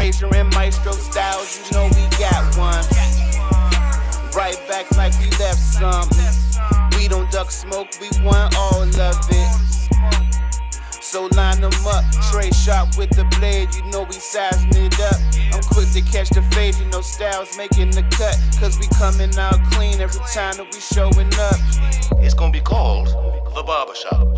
Frazier and Maestro styles, you know we got one. Right back like we left something. We don't duck smoke, we want all of it. So line them up, Trey Sharkey with the blade, you know we sizing it up. I'm quick to catch the fade, you know Styles making the cut. Cause we coming out clean every time that we showing up. It's gonna be called the Barbershop.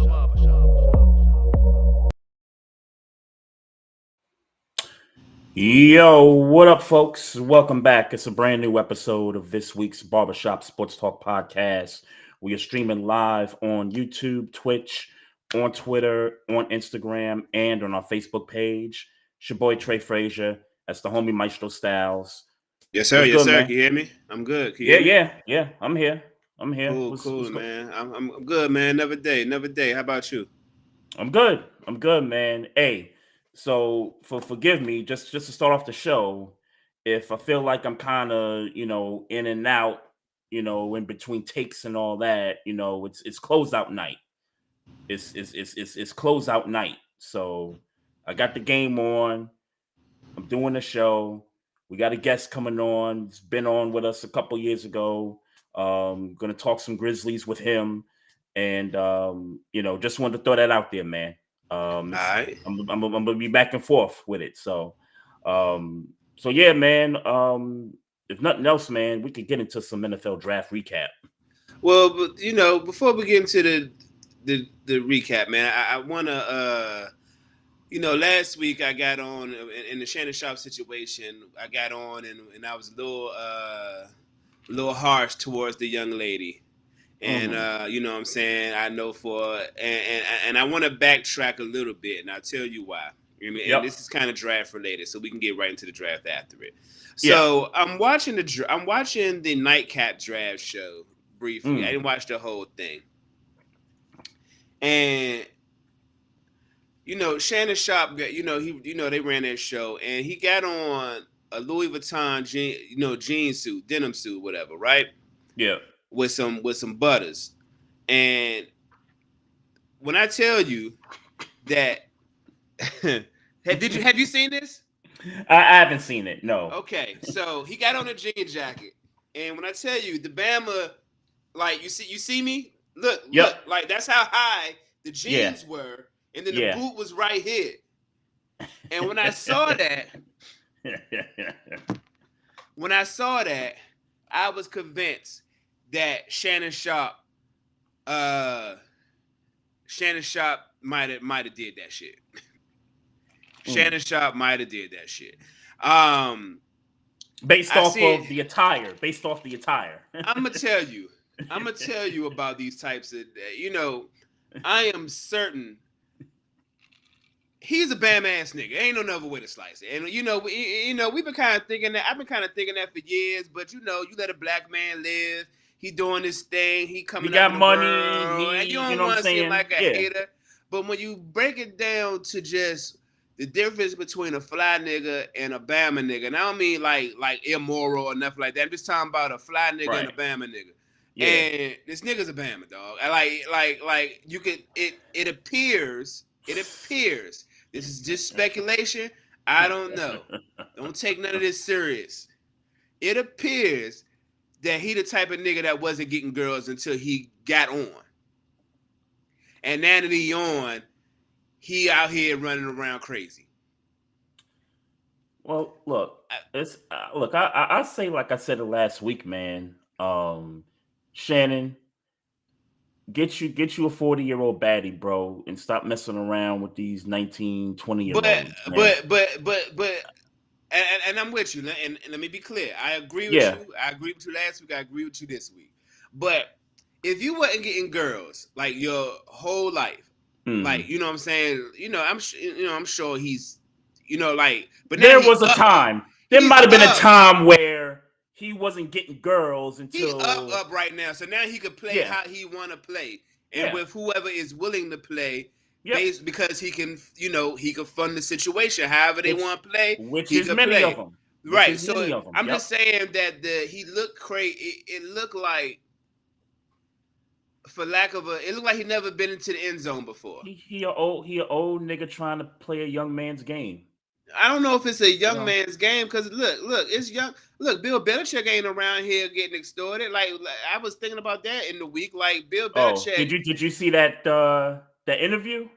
Yo, what up, folks? Welcome back. It's a brand new episode of this week's Barbershop Sports Talk Podcast. We are streaming live on YouTube, Twitch, on Twitter, on Instagram, and on our Facebook page. It's your boy Trey Frazier. That's the homie Maestro Styles. Yes, sir. Yes, sir. Man? Can you hear me? I'm good. Yeah. I'm here. Cool, man. I'm good, man. Another day. How about you? I'm good, man. Hey, so forgive me, just to start off the show, if I feel like I'm kind of, in and out, in between takes and all that, it's closeout night. It's closeout night. So I got the game on. I'm doing the show. We got a guest coming on. He's been on with us a couple years ago. Gonna talk some Grizzlies with him, and just wanted to throw that out there, man. All right. I'm gonna be back and forth with it. So yeah, man. If nothing else, man, we could get into some NFL draft recap. Well, but, before we get into the recap, man, I want to, last week I got on in the Shannon Sharp situation. I got on and I was a little harsh towards the young lady. And, you know what I'm saying? I know and I want to backtrack a little bit, and I'll tell you why. And this is kind of draft related, so we can get right into the draft after it. So I'm watching the Nightcap draft show briefly. I didn't watch the whole thing. And, Shannon Sharp, they ran that show, and he got on a Louis Vuitton jean suit, denim suit, whatever, right? Yeah. With some butters. And when I tell you that have you seen this? I haven't seen it, no. Okay, so he got on a jean jacket, and when I tell you the Bama, like you see me? Look, like that's how high the jeans were, and then the boot was right here. And when I saw that, I was convinced that Shannon Sharp might have did that shit. Shannon Sharp might have did that shit. Based off the attire. I'm gonna tell you about these types of. I am certain he's a bam ass nigga. Ain't no other way to slice it. And we've been kind of thinking that. I've been kind of thinking that for years. But you let a black man live. He doing his thing. He coming. He got money. And you don't want to seem like a hater. But when you break it down to just the difference between a fly nigga and a Bama nigga, and I don't mean like immoral or nothing like that. I'm just talking about a fly nigga and a Bama nigga. Yeah. And this nigga's a Bama, dog. Like you could. It appears. This is just speculation. I don't know. Don't take none of this serious. It appears that he the type of nigga that wasn't getting girls until he got on. And now that he on, he out here running around crazy. Well, look, I say like I said it last week, man. Shannon, get you a 40-year-old baddie, bro, and stop messing around with these 19, 20-year-olds. But and I'm with you. And let me be clear. I agree with you. I agree with you last week. I agree with you this week. But if you wasn't getting girls like your whole life, like you know what I'm saying, I'm sure he's, but there was a time. There might have been a time where he wasn't getting girls until he's up right now. So now he could play how he want to play, and with whoever is willing to play. Yep. Because he can, he can fund the situation however they want to play. Which is many of them. Right. So I'm just saying that he looked crazy. It looked like, it looked like he never been into the end zone before. He an old nigga trying to play a young man's game. I don't know if it's a young man's game because look, it's young. Look, Bill Belichick ain't around here getting extorted. Like I was thinking about that in the week. Like Bill Belichick. Did you see that interview?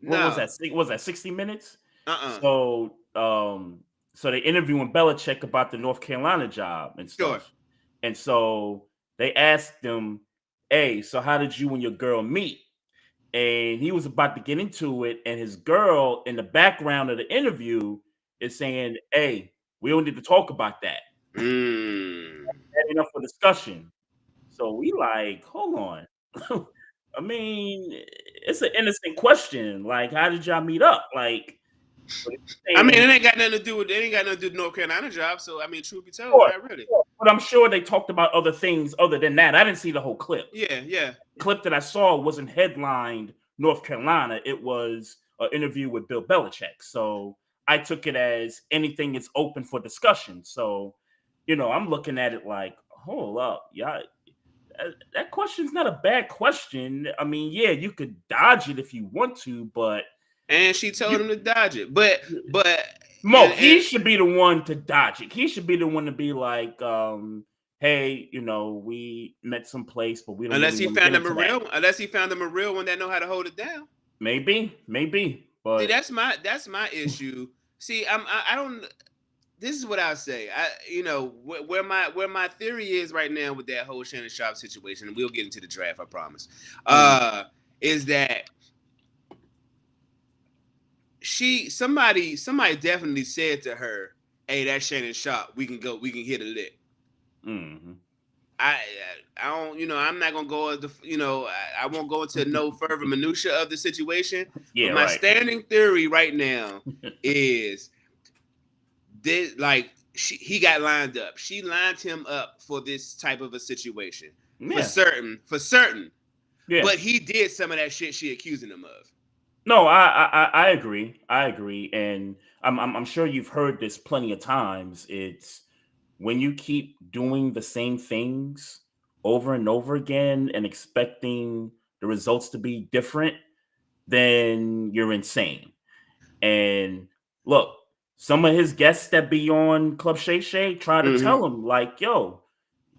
What was No. that? Was that 60 Minutes? Uh-uh. So they interviewing Belichick about the North Carolina job and stuff. Sure. And so they asked him, "Hey, so how did you and your girl meet?" And he was about to get into it, and his girl in the background of the interview is saying, "Hey, we don't need to talk about that. That's enough for discussion." So we like, hold on. I mean, it's an innocent question. Like, how did y'all meet up? Like, I mean, it ain't got nothing to do with the North Carolina job. So I mean, truth be told, not really. But I'm sure they talked about other things other than that. I didn't see the whole clip. Yeah. The clip that I saw wasn't headlined North Carolina. It was an interview with Bill Belichick. So I took it as anything is open for discussion. So, I'm looking at it like, hold up, yeah. That question's not a bad question. I mean, yeah, you could dodge it if you want to, but she told him to dodge it. But Mo, he should be the one to dodge it. He should be the one to be like, hey, we met someplace, but we don't. Unless he found him a real one that know how to hold it down. Maybe. But see, that's my issue. See, I don't. This is what I'll say. Where my theory is right now with that whole Shannon Sharpe situation, and we'll get into the draft, I promise. Is that somebody definitely said to her, "Hey, that's Shannon Sharpe. We can hit a lick." Mm-hmm. I don't, I'm not gonna go I won't go into no further minutia of the situation. Yeah, but my standing theory right now is this: like he got lined up. She lined him up for this type of a situation for certain. Yeah. But he did some of that shit she accusing him of. No, I agree. And I'm sure you've heard this plenty of times. It's when you keep doing the same things over and over again and expecting the results to be different, then you're insane. And look, some of his guests that be on Club Shay Shay try to tell him, like, yo,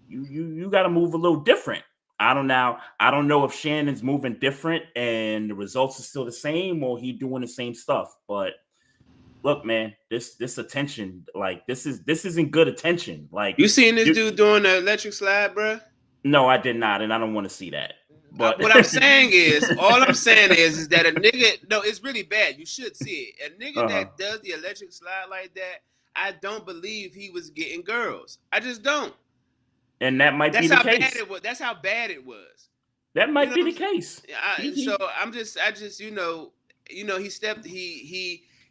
you got to move a little different. I don't know if Shannon's moving different and the results are still the same or he doing the same stuff. But look, man, this attention, like this isn't good attention. Like, you seen this dude doing the electric slide, bro? No, I did not, and I don't want to see that. But what I'm saying is that a nigga, no, it's really bad. You should see it. A nigga that does the electric slide like that, I don't believe he was getting girls. I just don't. And that might be the case. That's how bad it was. That might be the case. So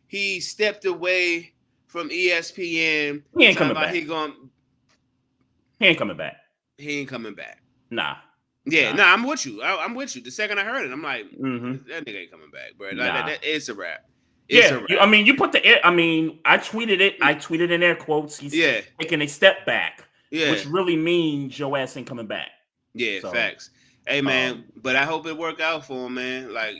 he stepped away from ESPN. He ain't coming back. He ain't coming back. He ain't coming back. Nah. Yeah, I'm with you. I'm with you. The second I heard it, I'm like, that nigga ain't coming back, bro. Like, it's a wrap. It's a wrap. You put I tweeted it. I tweeted in air quotes. He's taking a step back, which really means your ass ain't coming back. Yeah, so, facts. Hey, man, but I hope it work out for him, man. Like,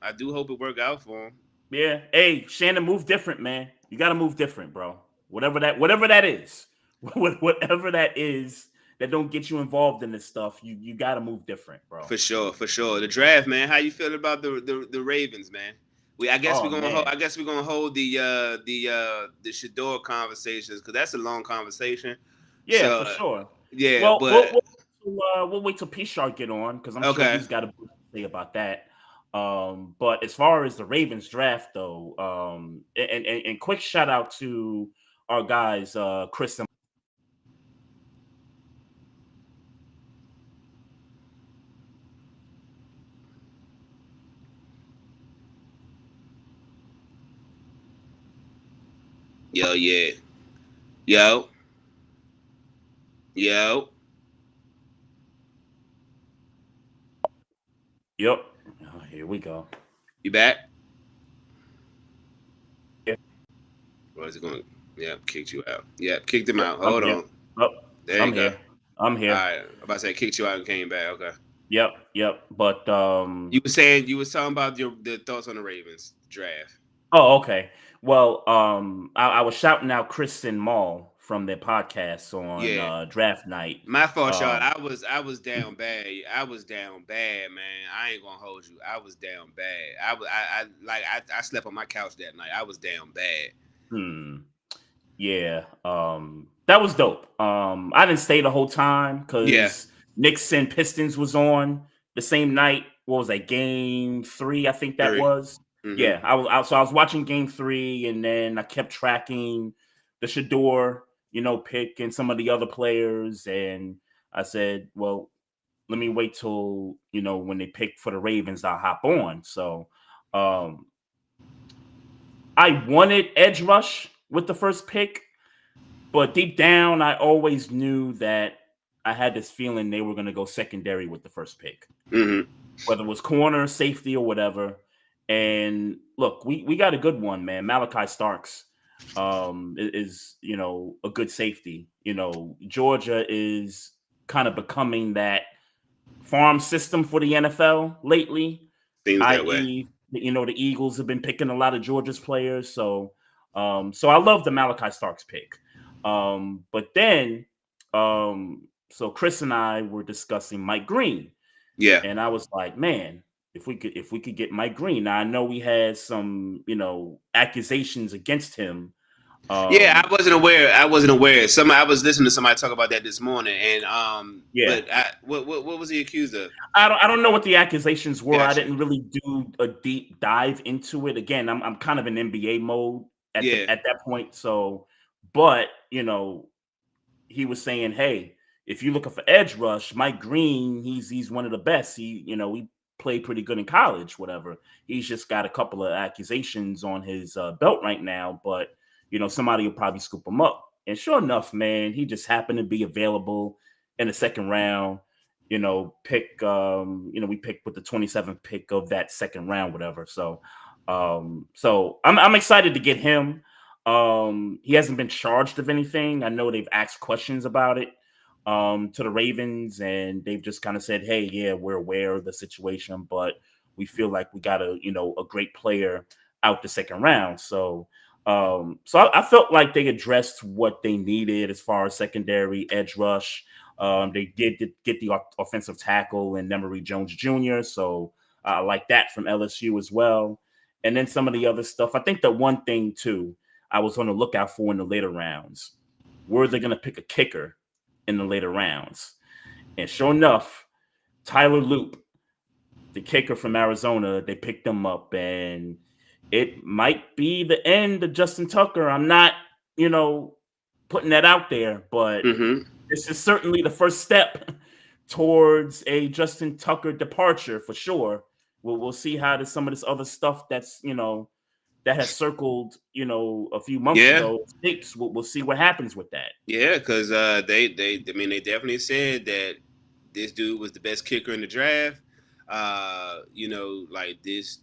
I do hope it work out for him. Yeah. Hey, Shannon, move different, man. You got to move different, bro. Whatever that is, whatever that is. That don't get you involved in this stuff. You got to move different, bro. For sure. The draft, man. How you feel about the Ravens, man? I guess we're gonna hold the Shedeur conversations because that's a long conversation. Yeah, so, for sure. Yeah, well, but we'll wait till Parish Sharkey get on because I'm sure he's got a bit to say about that. But as far as the Ravens draft, though, and quick shout out to our guys, Chris and Yo. Yep. Oh, here we go. You back? Yeah. What is it going? Yeah, kicked you out. Yeah, kicked him out. Hold on. Oh, there you go. I'm here. All right. I'm about to say kicked you out and came back. Okay. Yep. But you were talking about the thoughts on the Ravens draft. Oh, okay. Well, I was shouting out Chris and Maul from their podcast on Yeah. draft night. My fault, Sean. Um, I was down bad. I was down bad, man. I ain't gonna hold you. I was down bad. I slept on my couch that night. I was down bad. hmm. Yeah, that was dope. I didn't stay the whole time Yeah. because Knicks and Pistons was on the same night. What was that? Game 3, I think that 3. was. Mm-hmm. Yeah, I was watching Game 3, and then I kept tracking the Shedeur, pick and some of the other players, and I said, well, let me wait till when they pick for the Ravens, I'll hop on. So, um, I wanted edge rush with the first pick. But deep down, I always knew that I had this feeling they were going to go secondary with the first pick, Mm-hmm. whether it was corner, safety, or whatever. And look, we got a good one, man. Malachi Starks is a good safety. Georgia is kind of becoming that farm system for the NFL lately, Seems that way. i.e., the Eagles have been picking a lot of Georgia's players. So I love the Malachi Starks pick. But then, so Chris and I were discussing Mike Green, Yeah. and I was like, man, if we could get Mike Green. Now I know we had some, accusations against him. Yeah, I wasn't aware. I was listening to somebody talk about that this morning, and Yeah. But what was he accused of? I don't know what the accusations were. I Gotcha. didn't really do a deep dive into it. Again, I'm kind of in NBA mode at Yeah. that point. So, but he was saying, hey, if you're looking for edge rush, Mike Green, he's one of the best. He played pretty good in college, whatever. He's just got a couple of accusations on his belt right now, but somebody will probably scoop him up. And sure enough, man, he just happened to be available in the second round. We picked with the 27th pick of that second round, whatever. So I'm excited to get him. He hasn't been charged of anything. I know they've asked questions about it to the Ravens, and they've just kind of said, hey, yeah, we're aware of the situation, but we feel like we got a great player out the second round. So I felt like they addressed what they needed as far as secondary edge rush. They did get the offensive tackle and Emory Jones Jr. So I like that from LSU as well. And then some of the other stuff. I think the one thing too I was on the lookout for in the later rounds, were they going to pick a kicker in the later rounds? And sure enough, Tyler Loop, the kicker from Arizona, they picked him up, and it might be the end of Justin Tucker. I'm not, putting that out there, but this is certainly the first step towards a Justin Tucker departure for sure. We'll see how some of this other stuff that's, that has circled, a few months ago. We'll see what happens with that. Yeah, because they definitely said that this dude was the best kicker in the draft. Like this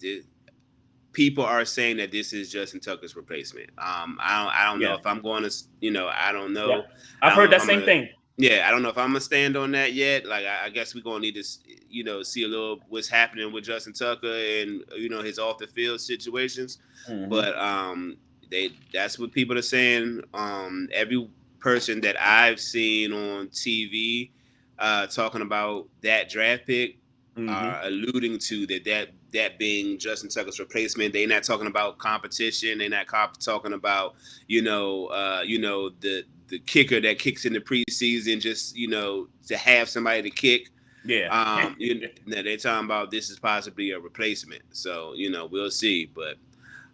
people are saying that this is Justin Tucker's replacement. I don't know if I'm going to, I don't know. Yeah. I've heard that same thing. Yeah, I don't know if I'm gonna stand on that yet. Like, I guess we're gonna need to, see a little what's happening with Justin Tucker and his off the field situations. Mm-hmm. But that's what people are saying. Every person that I've seen on TV talking about that draft pick are alluding to that being Justin Tucker's replacement. They're not talking about competition. They're not talking about the kicker that kicks in the preseason just to have somebody to kick. Yeah. They're talking about this is possibly a replacement. So we'll see. But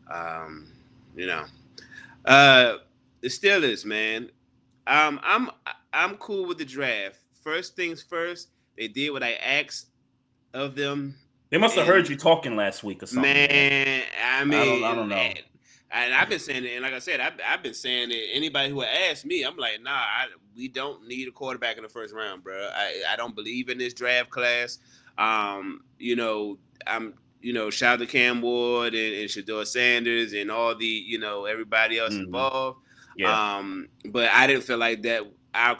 the Steelers, man. I'm cool with the draft. First things first, they did what I asked of them. They must have heard you talking last week or something. Man, I mean, I don't know. And I've been saying it, and like I said, I've been saying it. Anybody who asked me, I'm like, nah, we don't need a quarterback in the first round, bro. I don't believe in this draft class. I'm shout out to Cam Ward and Shedeur Sanders and all the everybody else involved. Yeah. But I didn't feel like that our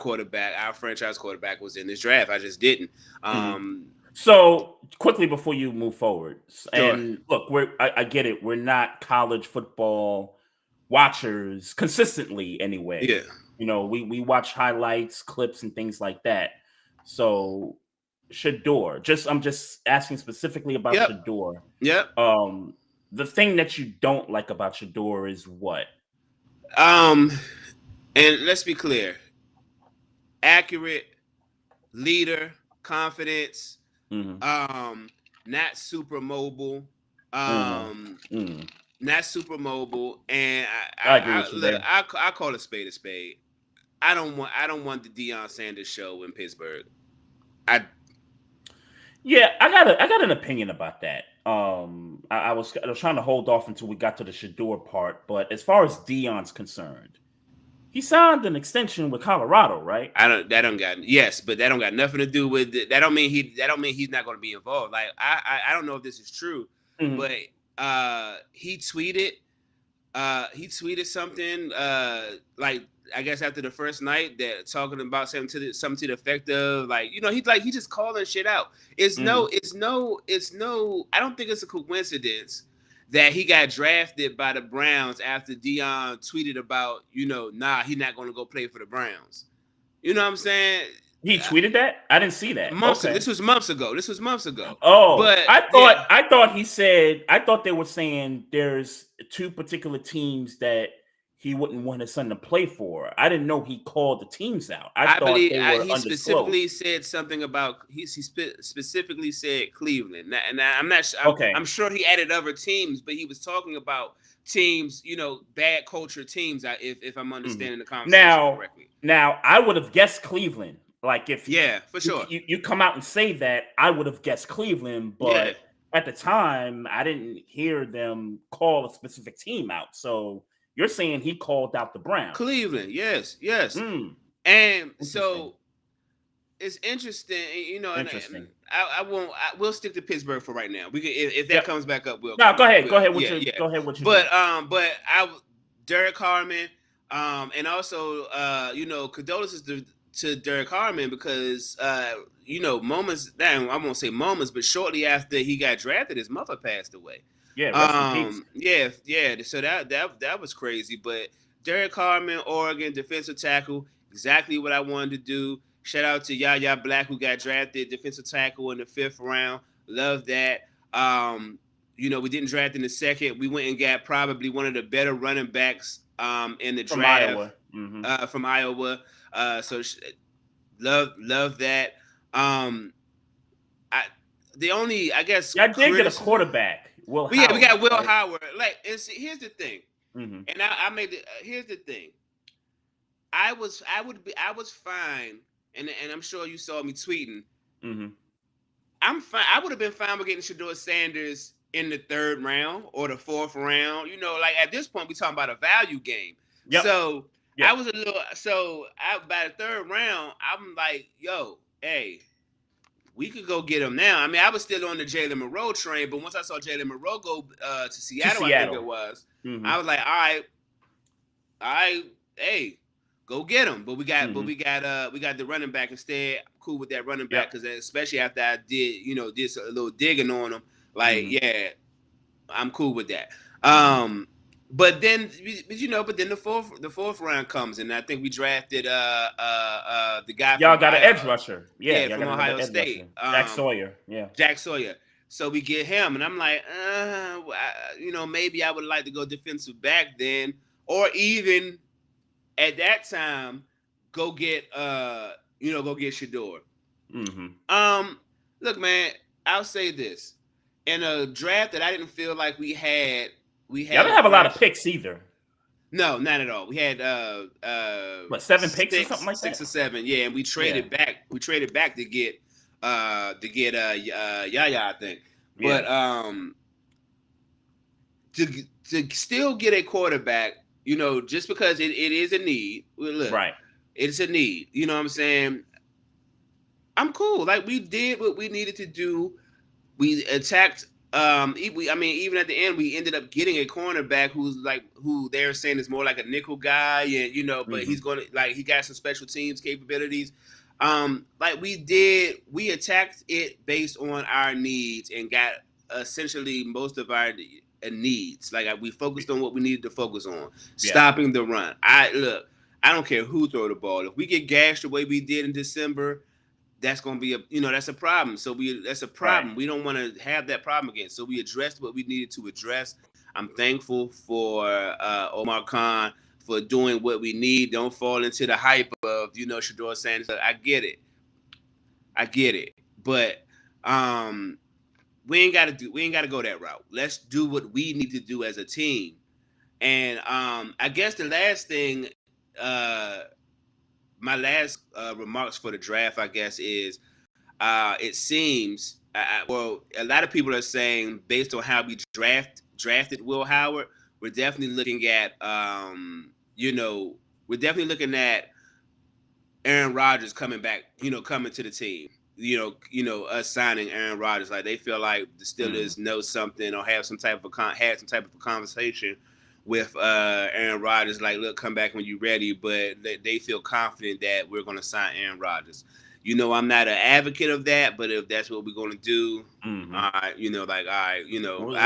franchise quarterback was in this draft. I just didn't. So quickly before you move forward, Sure. and look, I get it. We're not college football watchers consistently anyway. Yeah. We watch highlights, clips, and things like that. So Shedeur, I'm just asking specifically about Yep. Shedeur. Yep. The thing that you don't like about Shedeur is what? And let's be clear. Accurate, leader, confidence, not super mobile. Not super mobile, and I agree with you there. I call a spade a spade. I don't want the Deion Sanders show in Pittsburgh. I got an opinion about that. I was trying to hold off until we got to the Shedeur part, but as far as Deion's concerned, he signed an extension with Colorado, right? But that don't got nothing to do with it. That don't mean he's not going to be involved. Like I don't know if this is true, but he tweeted something like, I guess after the first night, that talking about something to the effect of, like, he just calling shit out. It's no I don't think it's a coincidence that he got drafted by the Browns after Deion tweeted about, he's not going to go play for the Browns. You know what I'm saying? He tweeted that? I didn't see that. This was months ago. Oh, but I thought he said, I thought they were saying there's two particular teams that he wouldn't want his son to play for. I didn't know he called the teams out. I believe he specifically said something about, he specifically said Cleveland. And I'm not sure. Okay. I'm sure he added other teams, but he was talking about teams, bad culture teams, if I'm understanding the conversation correctly. Now, I would have guessed Cleveland. Like, for sure. You come out and say that, I would have guessed Cleveland, but at the time, I didn't hear them call a specific team out. So you're saying he called out the Browns. Cleveland, yes. And so it's interesting, Interesting. We'll stick to Pittsburgh for right now. We can, if that comes back up, we'll. No, go ahead. Go ahead with But Derek Harmon, and also condolences to Derek Harmon, because moments, I won't say moments, but shortly after he got drafted, his mother passed away. Yeah. So that was crazy. But Derek Harmon, Oregon defensive tackle, exactly what I wanted to do. Shout out to Yaya Black, who got drafted defensive tackle in the 5th round. Love that. We didn't draft in the 2nd. We went and got probably one of the better running backs in the draft from Iowa. So love that. I did get a quarterback. We got Will Howard. Like, here's the thing, and here's the thing. I was fine, and I'm sure you saw me tweeting. I'm fine. I would have been fine with getting Shedeur Sanders in the 3rd round or the 4th round. Like, at this point, we talking about a value game. Yep. So I was by the 3rd round, I'm like, yo, hey, we could go get him now. I mean, I was still on the Jalen Monroe train, but once I saw Jalen Monroe go to Seattle, I think it was, I was like, all right, hey, go get him. But we got the running back instead. I'm cool with that running back, because especially after I did a little digging on him, like, I'm cool with that. But then the fourth round comes, and I think we drafted the guy. Y'all got an edge rusher, from Ohio State, Jack Sawyer, Jack Sawyer. So we get him, and I'm like, maybe I would like to go defensive back then, or even at that time, go get Shedeur. Look, man, I'll say this: in a draft that I didn't feel like we had. Y'all didn't have a lot of picks either. No, not at all. We had 7 picks or something like that? 6 or 7, yeah. And we traded back. We traded back to get Yaya, I think. But to still get a quarterback, just because it is a need. Look, right? It's a need. You know what I'm saying? I'm cool. Like, we did what we needed to do. We attacked. Even at the end, we ended up getting a cornerback who they're saying is more like a nickel guy, and but he's gonna, like, he got some special teams capabilities. like we attacked it based on our needs and got essentially most of our needs. Like we focused on what we needed to focus on, stopping the run. I don't care who throw the ball. If we get gashed the way we did in December, that's going to be that's a problem. That's a problem. Right. We don't want to have that problem again. So we addressed what we needed to address. I'm thankful for Omar Khan for doing what we need. Don't fall into the hype of, Shedeur saying, I get it. But we ain't got to go that route. Let's do what we need to do as a team. And I guess the last thing, my last remarks for the draft, I guess, is it seems, a lot of people are saying based on how we drafted Will Howard, we're definitely looking at, Aaron Rodgers coming back, coming to the team. Us signing Aaron Rodgers, like they feel like the Steelers know something or have some type of conversation with Aaron Rodgers, like, look, come back when you're ready, but they feel confident that we're going to sign Aaron Rodgers. I'm not an advocate of that, but if that's what we're going to do, I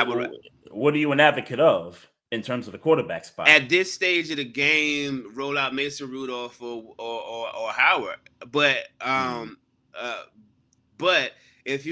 would. What are you an advocate of in terms of the quarterback spot? At this stage of the game, roll out Mason Rudolph or Howard, but if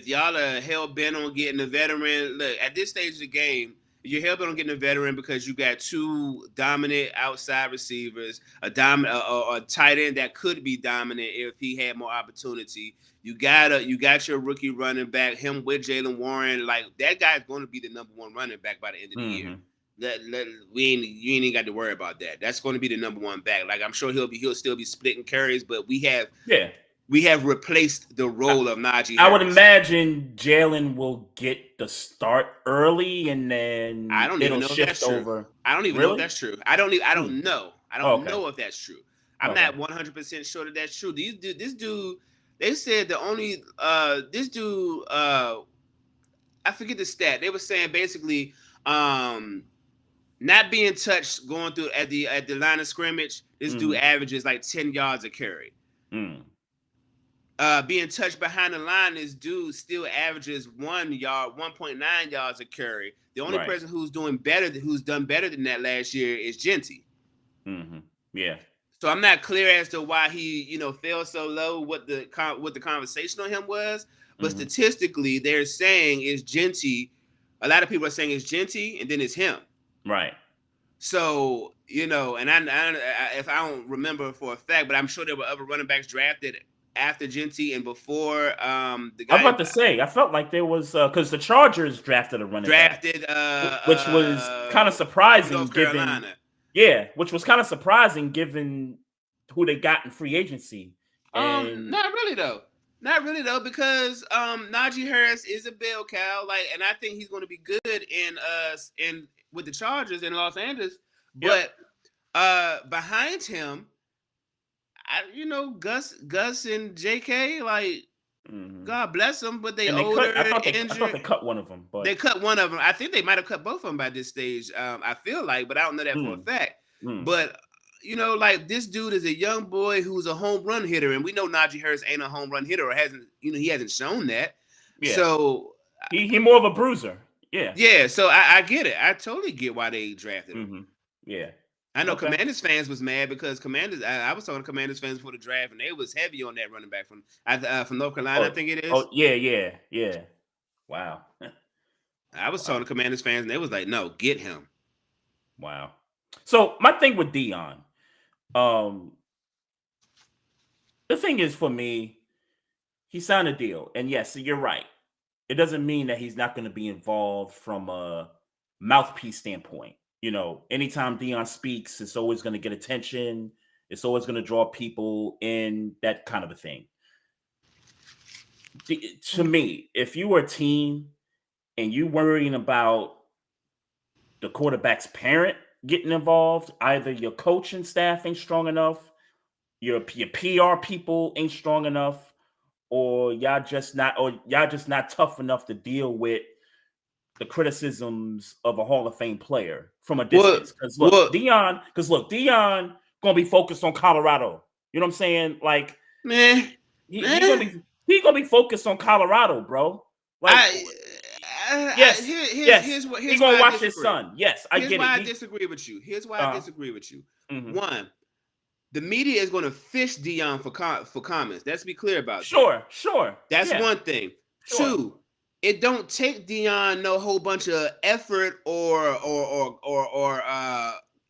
y'all are hell bent on getting a veteran, look, at this stage of the game, you're hell bent on getting a veteran because you got two dominant outside receivers, a tight end that could be dominant if he had more opportunity. You got your rookie running back, him with Jaylen Warren. Like that guy's going to be the number one running back by the end of the year. You ain't got to worry about that. That's going to be the number one back. Like I'm sure he'll still be splitting carries, but we have replaced the role of Najee Harris. I would imagine Jalen will get the start early, and then it'll shift over. I don't even know if that's true. I don't know. I don't know if that's true. I'm not 100% sure that that's true. This dude, they said the only this dude. I forget the stat. They were saying basically, not being touched going through at the line of scrimmage. This dude averages like 10 yards a carry. Being touched behind the line, this dude still averages 1.9 yards a carry. The only person who's done better than that last year is Genty. Yeah. So I'm not clear as to why he, fell so low. What the conversation on him was, but statistically, they're saying is Genty. A lot of people are saying it's Genty, and then it's him. Right. So and I if I don't remember for a fact, but I'm sure there were other running backs drafted after Genty and before the guy. I'm about to say, I felt like there was because the Chargers drafted a running back, which was kind of surprising North Carolina. Which was kind of surprising given who they got in free agency. Not really though, because Najee Harris is a bell cow, and I think he's going to be good in with the Chargers in Los Angeles, but behind him. Gus and JK, God bless them, but they older and injured. I thought they cut one of them, but they cut one of them. I think they might have cut both of them by this stage. I feel like, but I don't know that for a fact. But this dude is a young boy who's a home run hitter, and we know Najee Harris ain't a home run hitter or hasn't. He hasn't shown that. Yeah. So he more of a bruiser. Yeah. Yeah. So I get it. I totally get why they drafted him. Yeah. I know Commanders fans was mad because Commanders. I was talking to Commanders fans before the draft, and they was heavy on that running back from North Carolina. I think it is. Oh yeah. Wow. I was talking to Commanders fans, and they was like, "No, get him." Wow. So my thing with Dion, the thing is for me, he signed a deal, and yes, you're right. It doesn't mean that he's not going to be involved from a mouthpiece standpoint. Anytime Dion speaks, it's always going to get attention. It's always going to draw people in, that kind of a thing. To me, if you were a team and you worrying about the quarterback's parent getting involved, either your coaching staff ain't strong enough, your PR people ain't strong enough, or y'all just not tough enough to deal with the criticisms of a Hall of Fame player from a distance. Because look, Dion gonna be focused on Colorado. You know what I'm saying? Man, He gonna be focused on Colorado, bro. Like, here's why I watch his son. Yes, I get it. Here's why I disagree with you. One, the media is going to fish Deion for comments. Let's be clear about that. Sure. That's one thing. Sure. 2, it don't take Deion no whole bunch of effort or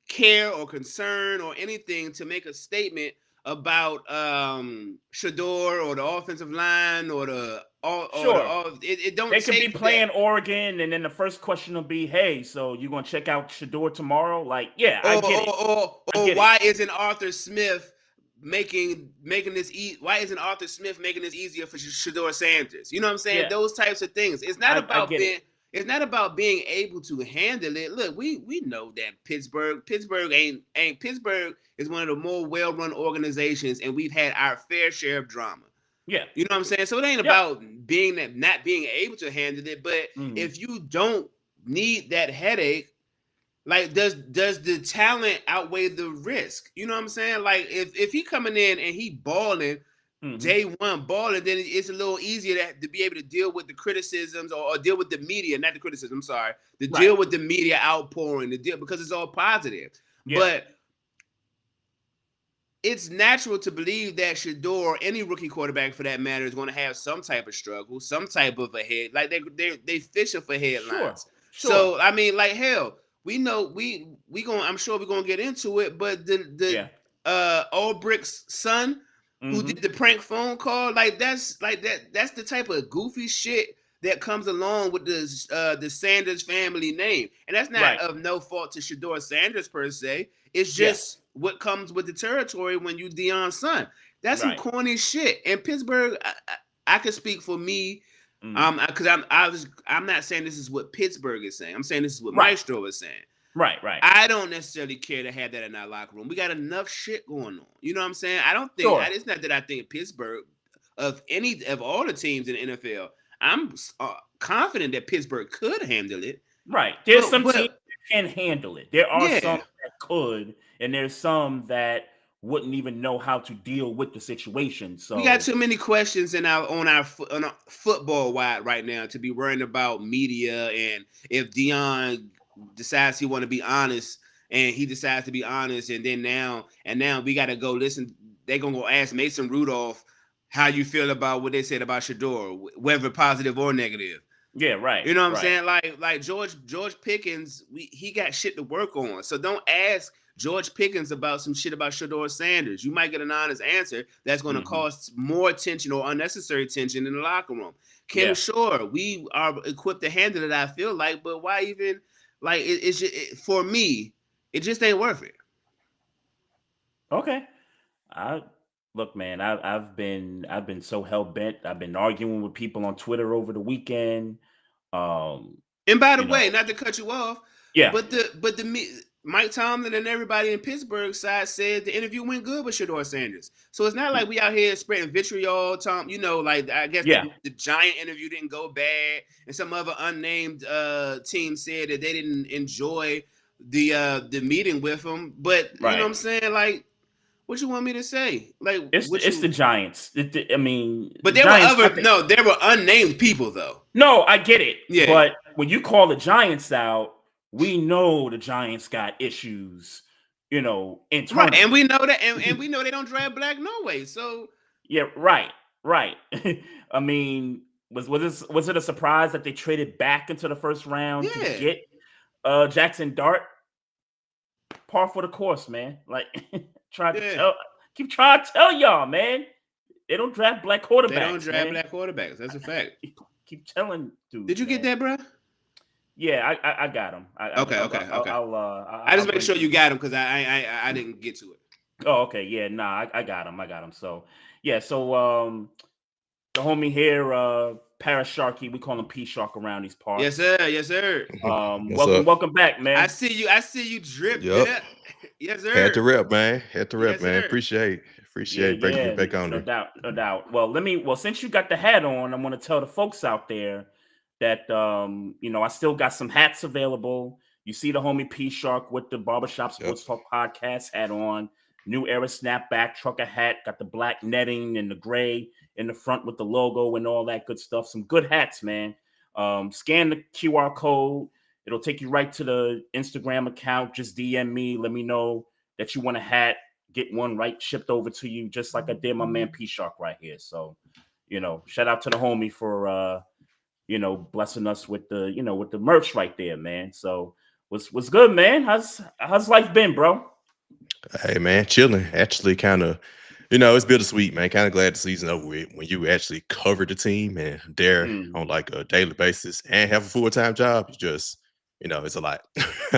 care or concern or anything to make a statement about Shedeur or the offensive line or it don't. They could be playing Oregon, and then the first question will be, "Hey, so you gonna check out Shedeur tomorrow?" Like, yeah, I get it. Or why isn't Arthur Smith making this why isn't Arthur Smith making this easier for Shedeur Sanders? You know what I'm saying? Yeah. Those types of things. It's not about being. It's not about being able to handle it. Look, we know that Pittsburgh is one of the more well-run organizations, and we've had our fair share of drama. Yeah. You know what I'm saying? So it ain't about not being able to handle it, but if you don't need that headache, like does the talent outweigh the risk? You know what I'm saying? Like if he coming in and he balling, day one balling, then it's a little easier to be able to deal with the criticisms or deal with the media, not the criticism, I'm sorry, deal with the media outpouring, because it's all positive. Yeah. But it's natural to believe that Shedeur, any rookie quarterback for that matter, is going to have some type of struggle, some type of a head. Like they fishing for headlines. Sure. So I mean, like hell, we know we going. I'm sure we're gonna get into it. But the Ulbricht's son, who did the prank phone call, that's the type of goofy shit that comes along with the Sanders family name, and that's not of no fault to Shedeur Sanders per se. It's just what comes with the territory when you Deion's son. That's some corny shit. And Pittsburgh, I can speak for me, because I'm not saying this is what Pittsburgh is saying. I'm saying this is what Maestro is saying. Right. I don't necessarily care to have that in our locker room. We got enough shit going on. You know what I'm saying? I don't think it's not that I think Pittsburgh of all the teams in the NFL. I'm confident that Pittsburgh could handle it. Right. There's some teams that can handle it. There are some that could, and there's some that wouldn't even know how to deal with the situation. So we got too many questions on our football wide right now to be worrying about media, and if Deion decides he want to be honest, and he decides to be honest, and now we got to go listen. They're gonna go ask Mason Rudolph how you feel about what they said about Shedeur, whether positive or negative. Yeah, right. You know what I'm saying? Like George Pickens, he got shit to work on. So don't ask George Pickens about some shit about Shedeur Sanders. You might get an honest answer that's going to cause more tension or unnecessary tension in the locker room. Sure, we are equipped to handle it, I feel like, but why even, like, it's just, for me, it just ain't worth it. Okay. Look, man, I've been so hell-bent. I've been arguing with people on Twitter over the weekend. And by the way, not to cut you off, but the Mike Tomlin and everybody in Pittsburgh side said the interview went good with Shedeur Sanders. So it's not like we out here spreading vitriol, Tom. You know, like I guess the Giant interview didn't go bad, and some other unnamed team said that they didn't enjoy the meeting with him. But you know what I'm saying, like. What you want me to say? Like it's the Giants. But there were unnamed people though. No, I get it. Yeah. But when you call the Giants out, we know the Giants got issues, internally. Right, and we know that, and we know they don't draft black no way. So yeah, right. I mean, was it a surprise that they traded back into the first round to get Jackson Dart? Par for the course, man. Like. Keep trying to tell y'all, man. They don't draft black quarterbacks. They don't draft black quarterbacks. That's a fact. Keep telling dudes. Did you get that, bro? Yeah, I got him. Okay. I just make sure you got him because I didn't get to it. Oh, okay. Yeah, nah, I got him. So yeah, so the homie here, Parish Sharkey, we call him P Shark around these parts. Yes, sir. Welcome back, man. I see you drip. Yep. Yeah. Yes, sir. Had to rep, man. Appreciate bringing me back on there. No doubt. Well, since you got the hat on, I'm going to tell the folks out there that I still got some hats available. You see the homie P Shark with the Barbershop Sports Talk podcast hat on. new era snapback, trucker hat, got the black netting and the gray in the front with the logo and all that good stuff. Some good hats, man. Scan the QR code. It'll take you right to the Instagram account. Just DM me. Let me know that you want a hat. Get one right shipped over to you, just like I did my man P Shark right here. So, shout out to the homie for blessing us with the merch right there, man. So what's good, man? How's life been, bro? Hey man, chilling. Actually, kind of, it's bittersweet, man. Kind of glad the season over with when you actually cover the team and there on like a daily basis and have a full-time job. You just, it's a lot.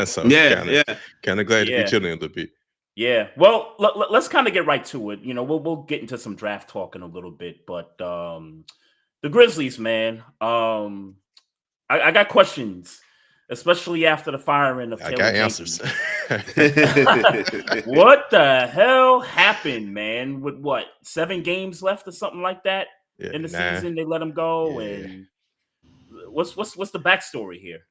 So kind of glad to be chilling a little bit. Yeah. Well, let's kind of get right to it. We'll get into some draft talk in a little bit, but the Grizzlies, man. I got questions, especially after the firing of Taylor I got Jenkins. answers. What the hell happened, man? With 7 games left or something like that in the season? They let him go, and what's the backstory here?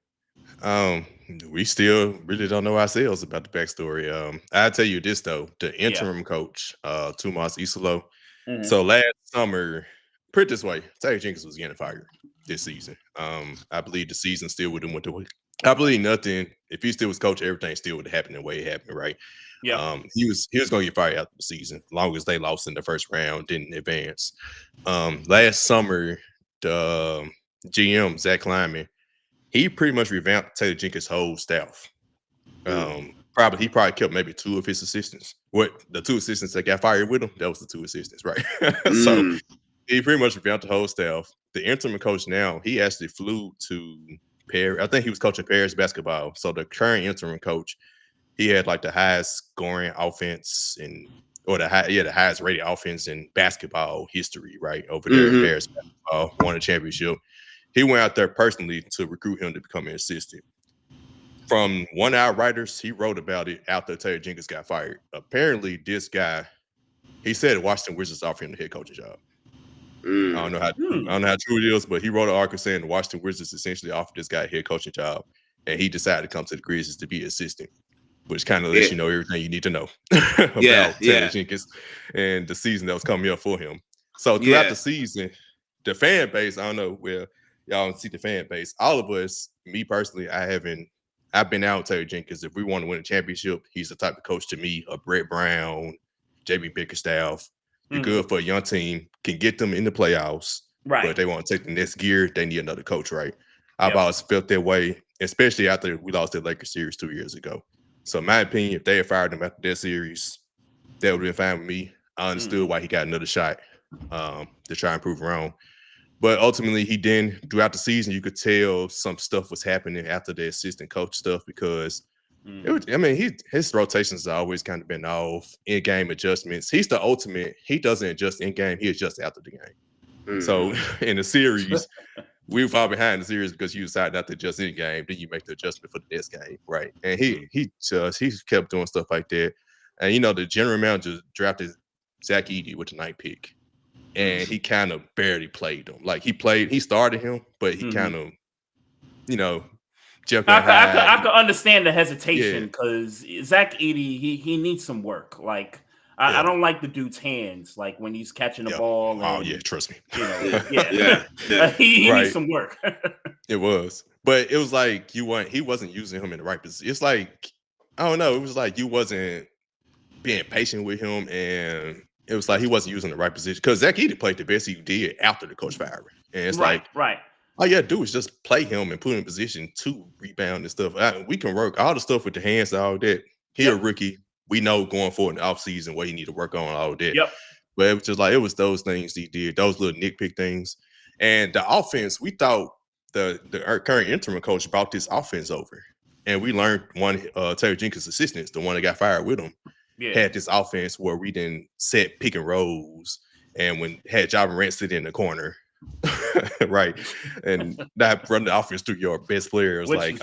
We still really don't know ourselves about the backstory. I'll tell you this though: the interim coach, Tomas Isolo. So last summer, put it this way, Taylor Jenkins was getting fired this season. I believe the season still would have went the way. I believe nothing. If he still was coach, everything still would have happened the way it happened, right? Yeah. He was going to get fired after the season, as long as they lost in the first round, didn't advance. Last summer, the GM Zach Kleiman, he pretty much revamped Taylor Jenkins' whole staff. He probably kept maybe 2 of his assistants. The 2 assistants that got fired with him, that was the 2 assistants, right? So he pretty much revamped the whole staff. The interim coach now, he actually flew to Paris. I think he was coaching Paris basketball. So the current interim coach, he had like the highest scoring offense the highest rated offense in basketball history, right? Over there in Paris basketball, won a championship. He went out there personally to recruit him to become an assistant. From One Outriders, he wrote about it after Taylor Jenkins got fired. Apparently, this guy, he said Washington Wizards offered him the head coaching job. I don't know how true it is, but he wrote an article saying the Washington Wizards essentially offered this guy a head coaching job, and he decided to come to the Grizzlies to be an assistant, which kind of lets you know everything you need to know about Taylor Jenkins and the season that was coming up for him. So throughout the season, the fan base, I don't know where y'all don't see the fan base. All of us, me personally, I've been out with Taylor Jenkins. If we want to win a championship, he's the type of coach to me, a Brett Brown, JB Bickerstaff. You're good for a young team, can get them in the playoffs. Right. But if they want to take the next gear, they need another coach, right? I've always felt that way, especially after we lost the Lakers series 2 years ago. So in my opinion, if they had fired him after that series, that would have been fine with me. I understood why he got another shot to try and prove wrong. But ultimately, he didn't. Throughout the season, you could tell some stuff was happening after the assistant coach stuff because his rotations have always kind of been off, in-game adjustments. He's the ultimate. He doesn't adjust in-game. He adjusts after the game. So in the series, we were far behind the series because you decided not to adjust in-game. Then you make the adjustment for the next game, right? And he kept doing stuff like that. And, the general manager drafted Zach Edey with the 9th pick. And he kind of barely played him. Like he started him, but he kind of, I could understand the hesitation because Zach Edey, he needs some work. Like I don't like the dude's hands. Like when he's catching the ball. And, trust me. He needs some work. It was, but it was like he wasn't using him in the right position. It's like I don't know. It was like you wasn't being patient with him, and it was like he wasn't using the right position because Zach Edey played the best he did after the coach firing, and it's right. All you gotta do is just play him and put him in position to rebound and stuff. We can work all the stuff with the hands, all that. He a rookie. We know going forward in the offseason what he need to work on, all that. Yep. But it was just like it was those things he did, those little nitpick things. And the offense, we thought the current interim coach brought this offense over. And we learned Taylor Jenkins' assistants, the one that got fired with him, had this offense where we didn't set pick and rolls and when had Ja Morant sit in the corner. Right, and not run the offense through your best players. Like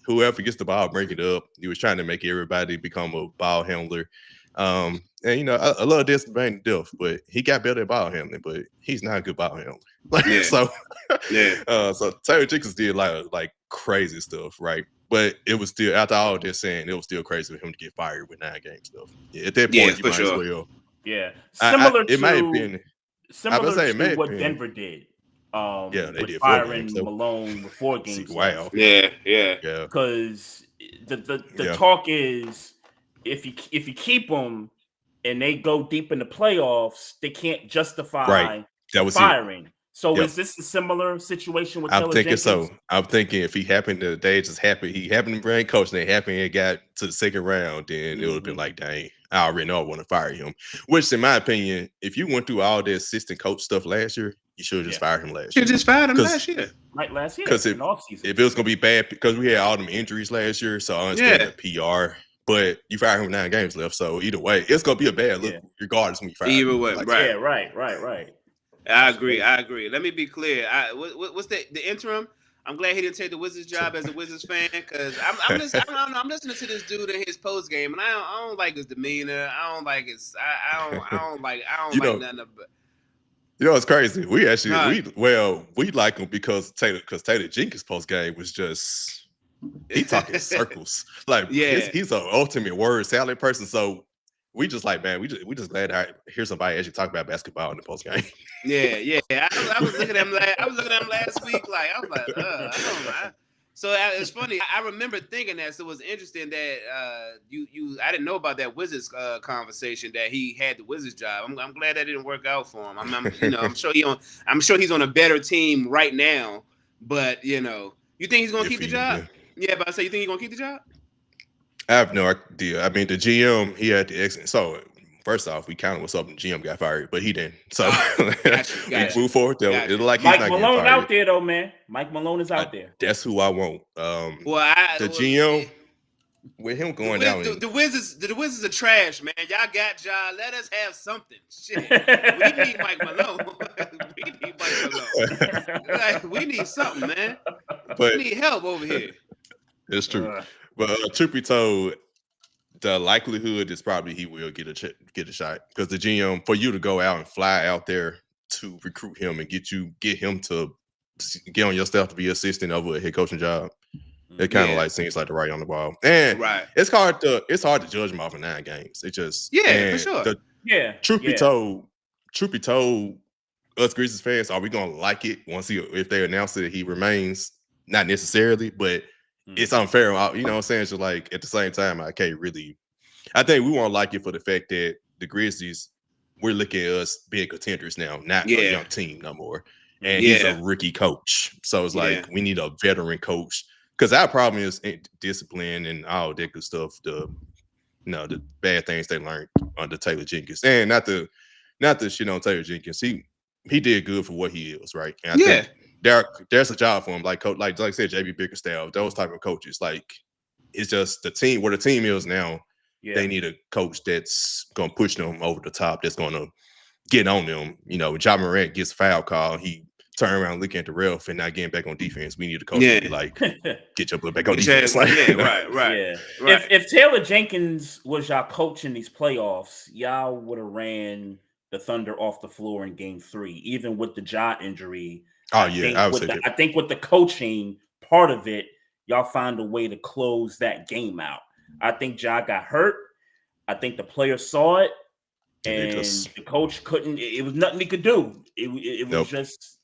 whoever gets the ball, bring it up. He was trying to make everybody become a ball handler. And I love this Van Duff, but he got better at ball handling, but he's not a good ball handler. So Taylor Jenkins did like crazy stuff, right? But it was still, after all this saying, it was still crazy for him to get fired with 9 games left. Yeah, at that point, you might as well. Yeah, It might have been similar to what Denver did. They with did firing Malone with 4 games left. Yeah. Because the talk is if you keep them and they go deep in the playoffs, they can't justify firing. It. So is this a similar situation with Taylor Jenkins? So. I'm thinking if he happened to he happened to bring coach and they happened to got to the second round, then it would have been like, dang, I already know I want to fire him. Which, in my opinion, if you went through all the assistant coach stuff last year, you should have just fired him last year. You just fired him last year. Right, last year. Because if it was gonna be bad, because we had all them injuries last year, so I understand the PR. But you fired him with 9 games left, so either way, it's gonna be a bad look, regardless when you fire him. Either way, right. Yeah, right. I agree. Let me be clear. What's the interim? I'm glad he didn't take the Wizards job as a Wizards fan, because I'm listening to this dude in his post game, and I don't like his demeanor. I don't like his. I don't like nothing of it. You know, it's crazy. We actually we like him because Taylor Jenkins post game was just he talking circles. Like he's an ultimate word salad person. So we just like, man, we just glad to hear somebody actually talk about basketball in the post game. Yeah. I was looking at him last week. Like I was like, I don't know. So it's funny. I remember thinking that. So it was interesting that I didn't know about that Wizards conversation that he had the Wizards job. I'm glad that didn't work out for him. I'm sure he's on a better team right now. But you think he's gonna keep the job? Yeah, but I say you think he's gonna keep the job? I have no idea. I mean, the GM, he had the exit. So first off, we counted what's up, and the GM got fired, but he didn't. So we move forward. It looked like Mike Malone out there though, man. Mike Malone is out there. That's who I want. The GM with him going down. The Wizards are trash, man. Y'all got y'all. Let us have something. Shit, we need Mike Malone. We need something, man. We need help over here. It's true. But truth be told, the likelihood is probably he will get a shot, because the GM, for you to go out and fly out there to recruit him and get him to get on your staff to be assistant over a head coaching job, it kind of like seems like the right on the ball. And it's hard to judge him off of 9 games. It just for sure. Truth be told, us Grizzlies fans, are we gonna like it if they announce that he remains? Not necessarily, but it's unfair. You know what I'm saying? So like at the same time, I think we won't like it for the fact that the Grizzlies, we're looking at us being contenders now, not a young team no more. And he's a rookie coach. So it's like we need a veteran coach, because our problem is discipline and all that good stuff. The bad things they learned under Taylor Jenkins. And not to shit on Taylor Jenkins. He did good for what he is, right? And I think there's a job for him, like coach, like I said, JB Bickerstaff, those type of coaches. Like, it's just the team where the team is now. They need a coach that's gonna push them over the top, that's gonna get on them. Ja Morant gets a foul call, he turn around looking at the ref and not getting back on defense. We need a coach to be like, get your butt back on defense. Right. If Taylor Jenkins was y'all coach in these playoffs, y'all would have ran the Thunder off the floor in Game 3, even with the Ja injury. I think with the coaching part of it, y'all find a way to close that game out. I think Ja got hurt. I think the players saw it, and the coach couldn't. It was nothing he could do. It was just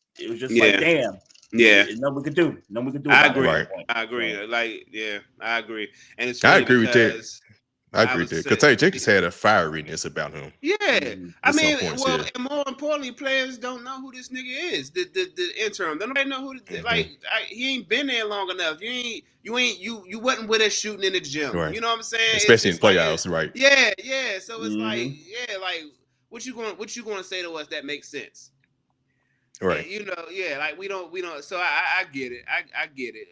like, damn. Yeah, nothing we could do. I agree. I agree. And it's I agree with that. I agree with that, because Taylor Jenkins had a fieriness about him. Yeah, I mean, and more importantly, players don't know who this nigga is. The interim, they don't know who. He ain't been there long enough. You wasn't with us shooting in the gym. Right. You know what I'm saying? Especially in playoffs, right? Yeah. So it's like what you going to say to us that makes sense? Right. We don't. So I get it. I get it.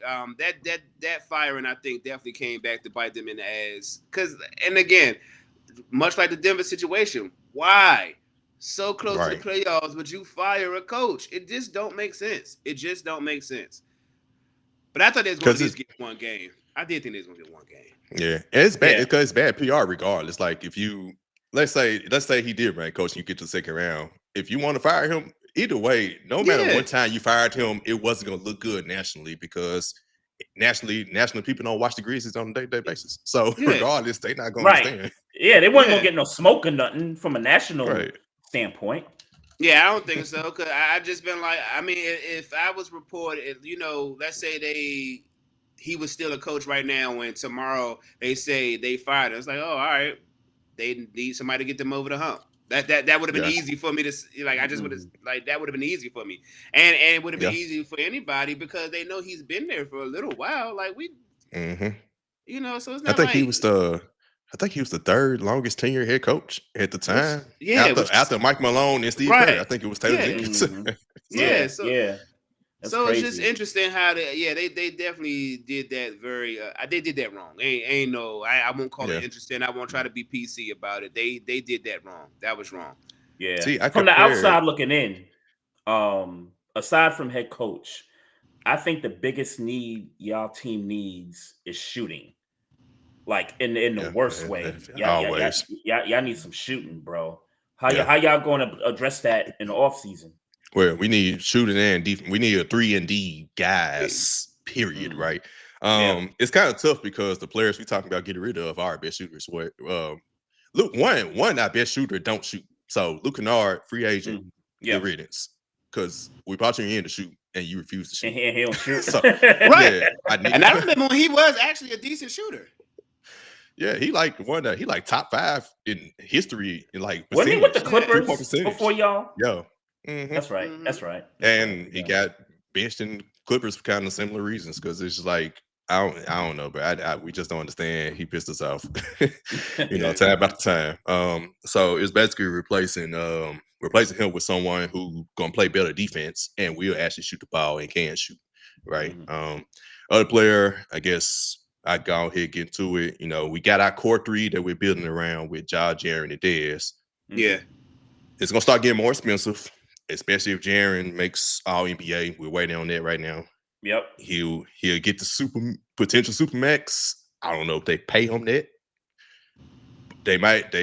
That firing, I think, definitely came back to bite them in the ass. And again, much like the Denver situation, why so close to the playoffs, but you fire a coach? It just don't make sense. But I thought they was going to get one game. I did think they was going to get one game. Yeah, and it's bad because it's bad PR regardless. Like, if you let's say he did rank coach and you get to the second round, if you want to fire him, either way, no matter what time you fired him, it wasn't going to look good nationally, because national people don't watch the Grizzlies on a day-to-day basis. So regardless, they not gonna understand. Yeah, they weren't gonna get no smoke or nothing from a national standpoint. Yeah, I don't think so. Cause I just been like, I mean, if I was reported, let's say he was still a coach right now, and tomorrow they say they fired him. It's like, oh, all right, they need somebody to get them over the hump. That would have been easy for me to like. I just would have like that would have been easy for me, and it would have been easy for anybody because they know he's been there for a little while. Like so it's not. I think he was the third longest tenure head coach at the time. After Mike Malone and Steve Kerr, I think it was Taylor Jenkins. So it's just interesting how they definitely did that they did that wrong. I won't call it interesting. I won't try to be PC about it. They did that wrong. That was wrong. Yeah. See, from the outside looking in, aside from head coach, I think the biggest need y'all team needs is shooting. Like in the worst way. Y'all need some shooting, bro. How y'all going to address that in the offseason? Well, we need shooting and defense. We need a 3-and-D guys, period, right? It's kind of tough because the players we talking about getting rid of are our best shooters. Luke, one our best shooter don't shoot. So Luke Kennard, free agent, good riddance. Because we brought you in to shoot and you refuse to shoot. And he don't shoot. So, and I remember when he was actually a decent shooter. Yeah, he top 5 in history in like wasn't he with the Clippers before y'all? Yeah. That's right. And he got benched in Clippers for kind of similar reasons because it's just like I don't know, but we just don't understand. He pissed us off, time after time. So it's basically replacing him with someone who gonna play better defense and will actually shoot the ball and can shoot, right? Other player, I guess. I go ahead and get into it. We got our core 3 that we're building around with Ja, Jaren, and Dez. Yeah. It's going to start getting more expensive, especially if Jaren makes all NBA. We're waiting on that right now. Yep. He'll get the potential Supermax. I don't know if they pay him that. They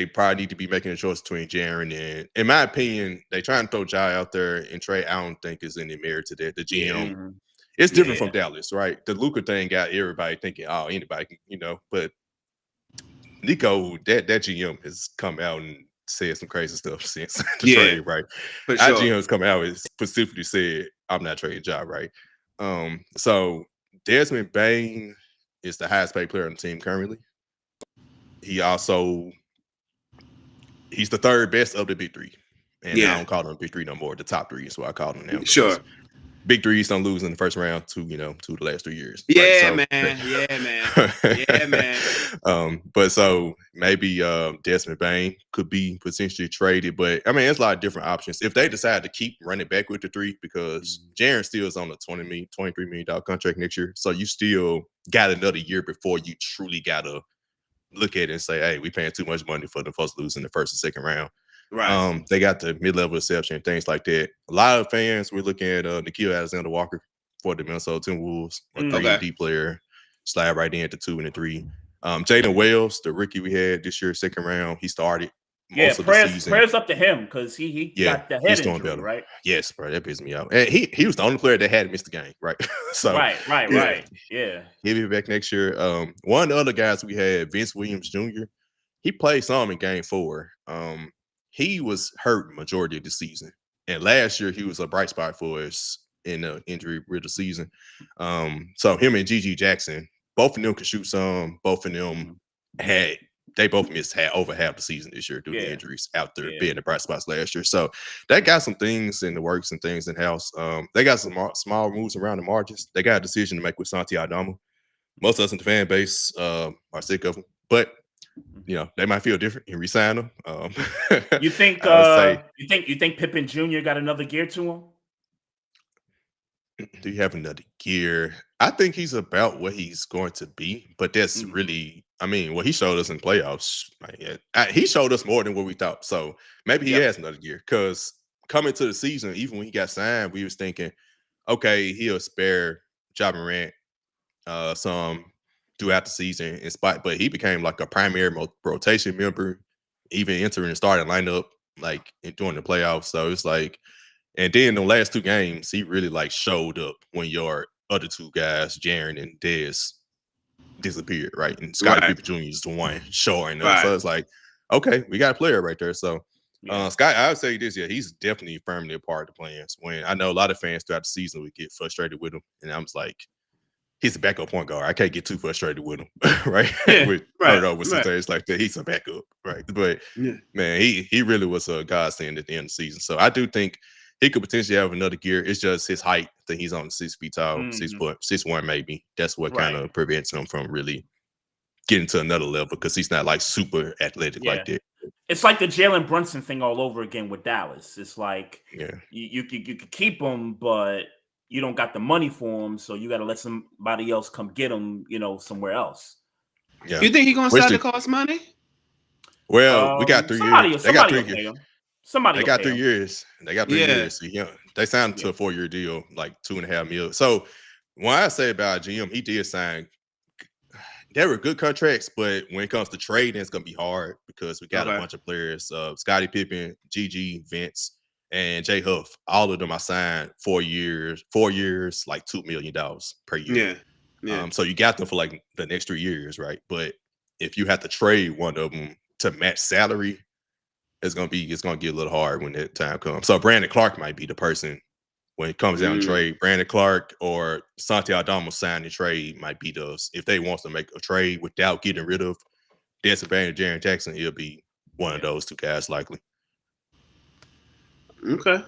probably need to be making a choice between Jaren and, in my opinion, they trying to throw Ja out there, and Trey, I don't think is any merit to that. The GM. It's different from Dallas, right? The Luka thing got everybody thinking, oh, anybody can, but Nico, that GM has come out and said some crazy stuff since the trade, right? Our GM has come out and specifically said, I'm not trading Ja, right? So Desmond Bane is the highest paid player on the team currently. He's the third best of the big 3. And I don't call them big 3 no more. The top 3 is what I call them now. Sure. Big 3s don't lose in the first round to the last 3 years. Yeah, right? Man. But so maybe Desmond Bane could be potentially traded. But I mean, it's a lot of different options. If they decide to keep running back with the 3, because Jaren still is on a $23 million contract next year. So you still got another year before you truly gotta look at it and say, hey, we paying too much money for the folks losing the first and second round. Right. They got the mid-level exception and things like that. A lot of fans we're looking at Nickeil Alexander-Walker for the Minnesota Timberwolves, a 3-and-D player, slide right in at the 2 and the 3. Jaden Wells, the rookie we had this year, second round, he started most of the season. Prayers up to him because he got the head injury, better. Right? Yes, bro, that pissed me out. And he was the only player that hadn't missed the game, right? So right. Yeah. He'll be back next year. One of the other guys we had, Vince Williams Jr., he played some in game 4. He was hurt majority of the season. And last year, he was a bright spot for us in the injury-riddle season. So him and Gigi Jackson, both of them could shoot some. Both of them both missed over half the season this year due to injuries after being the bright spots last year. So they got some things in the works and things in-house. They got some small moves around the margins. They got a decision to make with Santi Aldama. Most of us in the fan base are sick of him. But they might feel different and resign him. You think Pippen Jr. got another gear to him? Do you have another gear? I think he's about what he's going to be, but that's really, what he showed us in playoffs, he showed us more than what we thought. So maybe he has another gear because coming to the season, even when he got signed, we was thinking, okay, he'll spare Ja Morant some throughout the season in spot, but he became like a primary rotation member, even entering the starting lineup, like during the playoffs. So it's like, and then the last 2 games, he really like showed up when your other two guys, Jaren and Dez, disappeared, right? And Scottie Pippen Jr. is the one showing up. So it's like, okay, we got a player right there. So Scott, I would say this, he's definitely firmly a part of the plans. When I know a lot of fans throughout the season would get frustrated with him, and I'm just like, he's a backup point guard. I can't get too frustrated with him, right? With some things like that. He's a backup, right? But man, he really was a godsend at the end of the season. So I do think he could potentially have another gear. It's just his height. I think he's on 6 feet tall, 6'1" maybe. That's what kind of prevents him from really getting to another level, because he's not like super athletic like that. It's like the Jalen Brunson thing all over again with Dallas. It's like you could keep him, but you don't got the money for him, so you got to let somebody else come get him, somewhere else. Yeah. You think he's gonna start to cost money? Well, we got 3 years. They got 3 years. They got 3 years. They got 3 years. So, they signed to a 4-year deal, like $2.5 million. So when I say about GM, he did sign. They were good contracts, but when it comes to trading, it's gonna be hard because we got a bunch of players. Scottie Pippen, Gigi, Vince, and Jay Huff. All of them are signed 4 years, like $2 million per year. So you got them for like the next 3 years, right? But if you have to trade one of them to match salary, it's gonna get a little hard when that time comes. So Brandon Clark might be the person when it comes down to trade. Brandon Clark or Santi Aldama sign and trade might be those. If they want to make a trade without getting rid of Desmond Bain and Jaren Jackson, it'll be one of those two guys likely. Okay.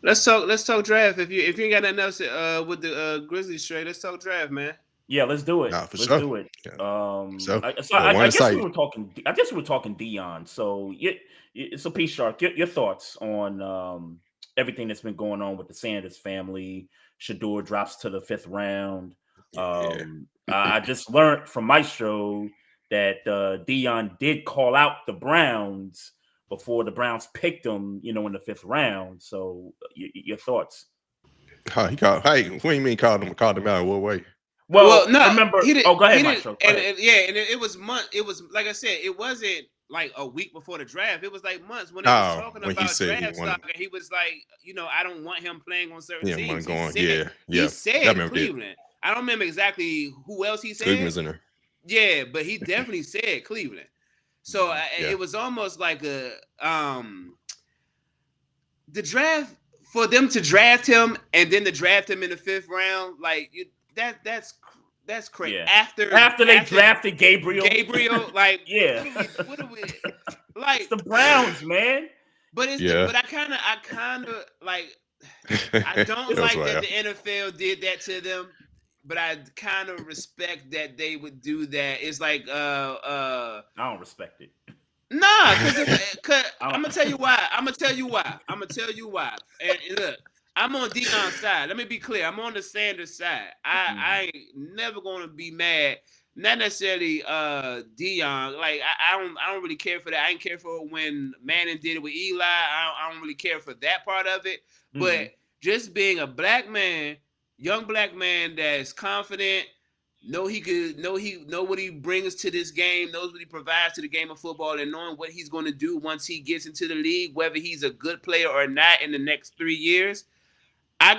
Let's talk draft. If you ain't got nothing else with the Grizzlies trade, let's talk draft, man. Yeah, let's do it. Let's do it. I guess we were talking Dion. So so P Shark, your thoughts on everything that's been going on with the Sanders family. Shedeur drops to the 5th round. I just learned from Maestro that Dion did call out the Browns before the Browns picked him, in the 5th round. So your thoughts? What do you mean called him out in what way? Well, no. Remember? Go ahead, Maestro. And it was months. It was like I said. It wasn't like a week before the draft. It was like months when they was talking about draft stock, and he was like, I don't want him playing on certain teams. He said Cleveland. I don't remember exactly who else he said. Cleveland's in there. Yeah, but he definitely said Cleveland. So it was almost like the draft for them to draft him and then to draft him in the 5th round, like that's crazy. Yeah. After they drafted Gabriel, like what are we like? It's the Browns, man. But I kind of like I don't like that the NFL did that to them. But I kind of respect that they would do that. It's like I don't respect it. Nah, because I'm gonna tell you why. And look, I'm on Dion's side. Let me be clear. I'm on the Sanders side. I ain't never gonna be mad. Not necessarily Dion. Like I don't really care for that. I didn't care for it when Manning did it with Eli. I don't really care for that part of it. But just being a black man. Young black man that's confident, know what he brings to this game, knows what he provides to the game of football, and knowing what he's going to do once he gets into the league, whether he's a good player or not in the next 3 years. I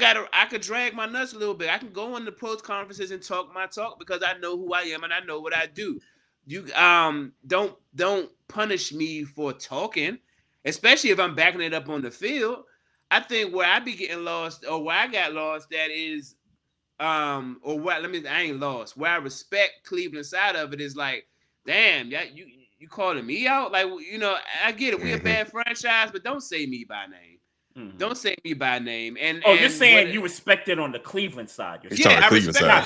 could drag my nuts a little bit. I can go on the post conferences and talk my talk because I know who I am and I know what I do. You don't punish me for talking, especially if I'm backing it up on the field. I think where I be getting lost, or where I got lost, that is, I ain't lost. Where I respect Cleveland's side of it is like, damn, you calling me out? Like, I get it. We a bad franchise, but don't say me by name. Don't say me by name. And you're saying you respect it on the Cleveland side. I respect. I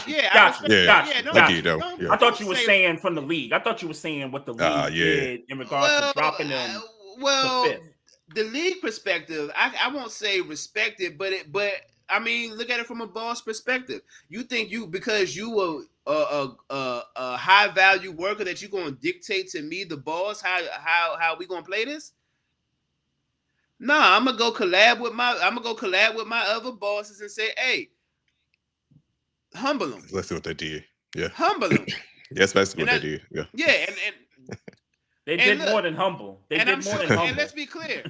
thought you were saying from the league. I thought you were saying what the league did in regards to dropping them to 5th. The league perspective, I won't say respect it, but I mean, look at it from a boss perspective. You think because you a high value worker that you're gonna dictate to me, the boss, how we gonna play this? Nah, I'm gonna go collab with my other bosses and say, hey, humble them. Let's see what they did. Yeah, humble them. That's basically what they did. Yeah. Yeah, and They did more than humble. And let's be clear.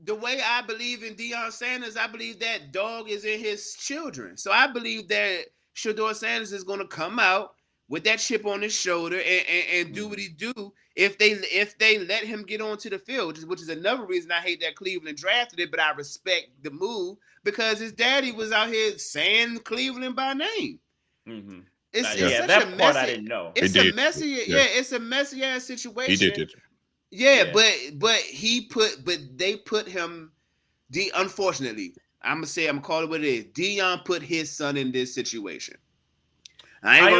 the way I believe in Deion Sanders, I believe that dog is in his children. So I believe that Shedeur Sanders is going to come out with that chip on his shoulder and do what he do if they let him get onto the field, which is another reason I hate that Cleveland drafted it, but I respect the move because his daddy was out here saying Cleveland by name. Mm-hmm. It's such that a part messy, I didn't know. It's a messy, it's a messy ass situation. He did. Yeah, but they put him. Unfortunately, I'm gonna call it what it is. Deion put his son in this situation. I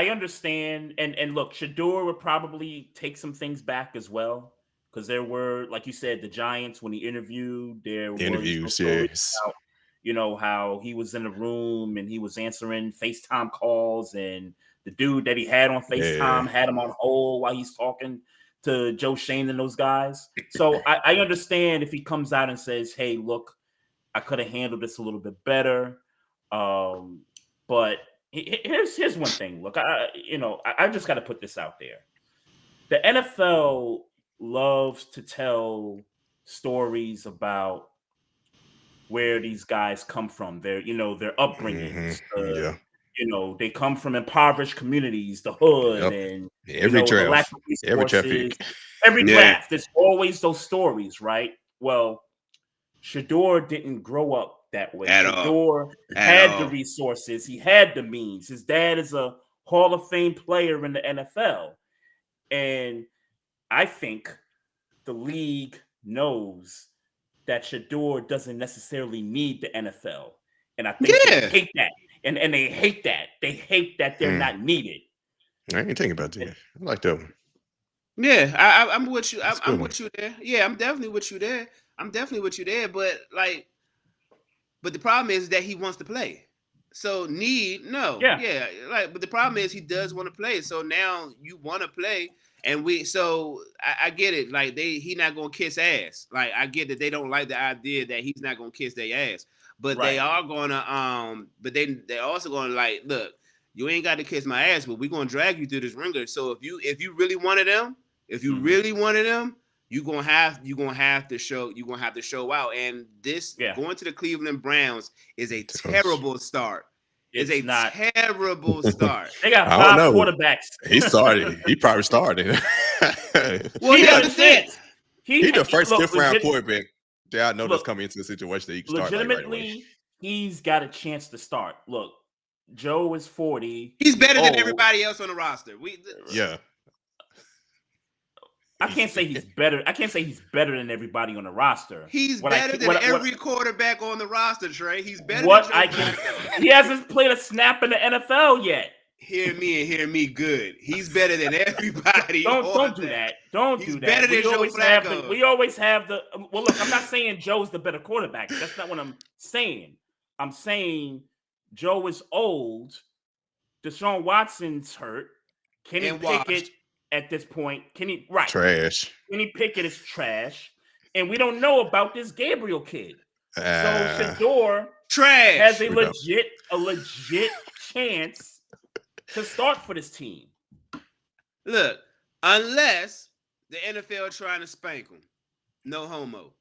understand, and look, Shedeur would probably take some things back as well because there were, like you said, the Giants when he interviewed. There were interviews, yes. About, how he was in the room and he was answering FaceTime calls, and the dude that he had on FaceTime had him on hold while he's talking to Joe Shane and those guys. So I understand if he comes out and says, "Hey, look, I could have handled this a little bit better," but here's one thing. Look, I just got to put this out there. The NFL loves to tell stories about where these guys come from, their upbringings. They come from impoverished communities, the hood, and every draft, the lack of resources. Every draft, there's always those stories, right? Well, Shedeur didn't grow up that way. Shedeur had the resources, he had the means. His dad is a Hall of Fame player in the NFL, and I think the league knows that Shedeur doesn't necessarily need the NFL. And I think they hate that. And they hate that. They hate that they're not needed. I ain't thinking about that. I like that one. Yeah, I'm with you. I'm with you there. Yeah, I'm definitely with you there. But but the problem is that he wants to play. So but the problem is he does want to play. So now you want to play. And I get it. Like he not gonna kiss ass. Like I get that they don't like the idea that he's not gonna kiss their ass, but they are gonna But they're also gonna like, look, you ain't got to kiss my ass, but we're gonna drag you through this ringer. So if you really wanted them, you're gonna have to show out. And this going to the Cleveland Browns is a terrible start. It's a terrible start. They got 5 quarterbacks. He started. He probably started. Well, he understands. He's the first fifth-round quarterback that I know that's coming into the situation that he can start. Legitimately, he's got a chance to start. Look, Joe is 40. He's better than everybody else on the roster. I can't say he's better. I can't say he's better than everybody on the roster. He's better than every quarterback on the roster, Trey. He's better He hasn't played a snap in the NFL yet. Hear me and hear me good. He's better than everybody. Don't do that. Don't do that. Better than Joe Flacco. We always have the. Well, look, I'm not saying Joe's the better quarterback. That's not what I'm saying. I'm saying Joe is old. Deshaun Watson's hurt. Kenny Pickett at this point. Trash. Kenny Pickett is trash. And we don't know about this Gabriel kid. So Shedeur has a legit chance to start for this team. Look, unless the NFL trying to spank him, no homo.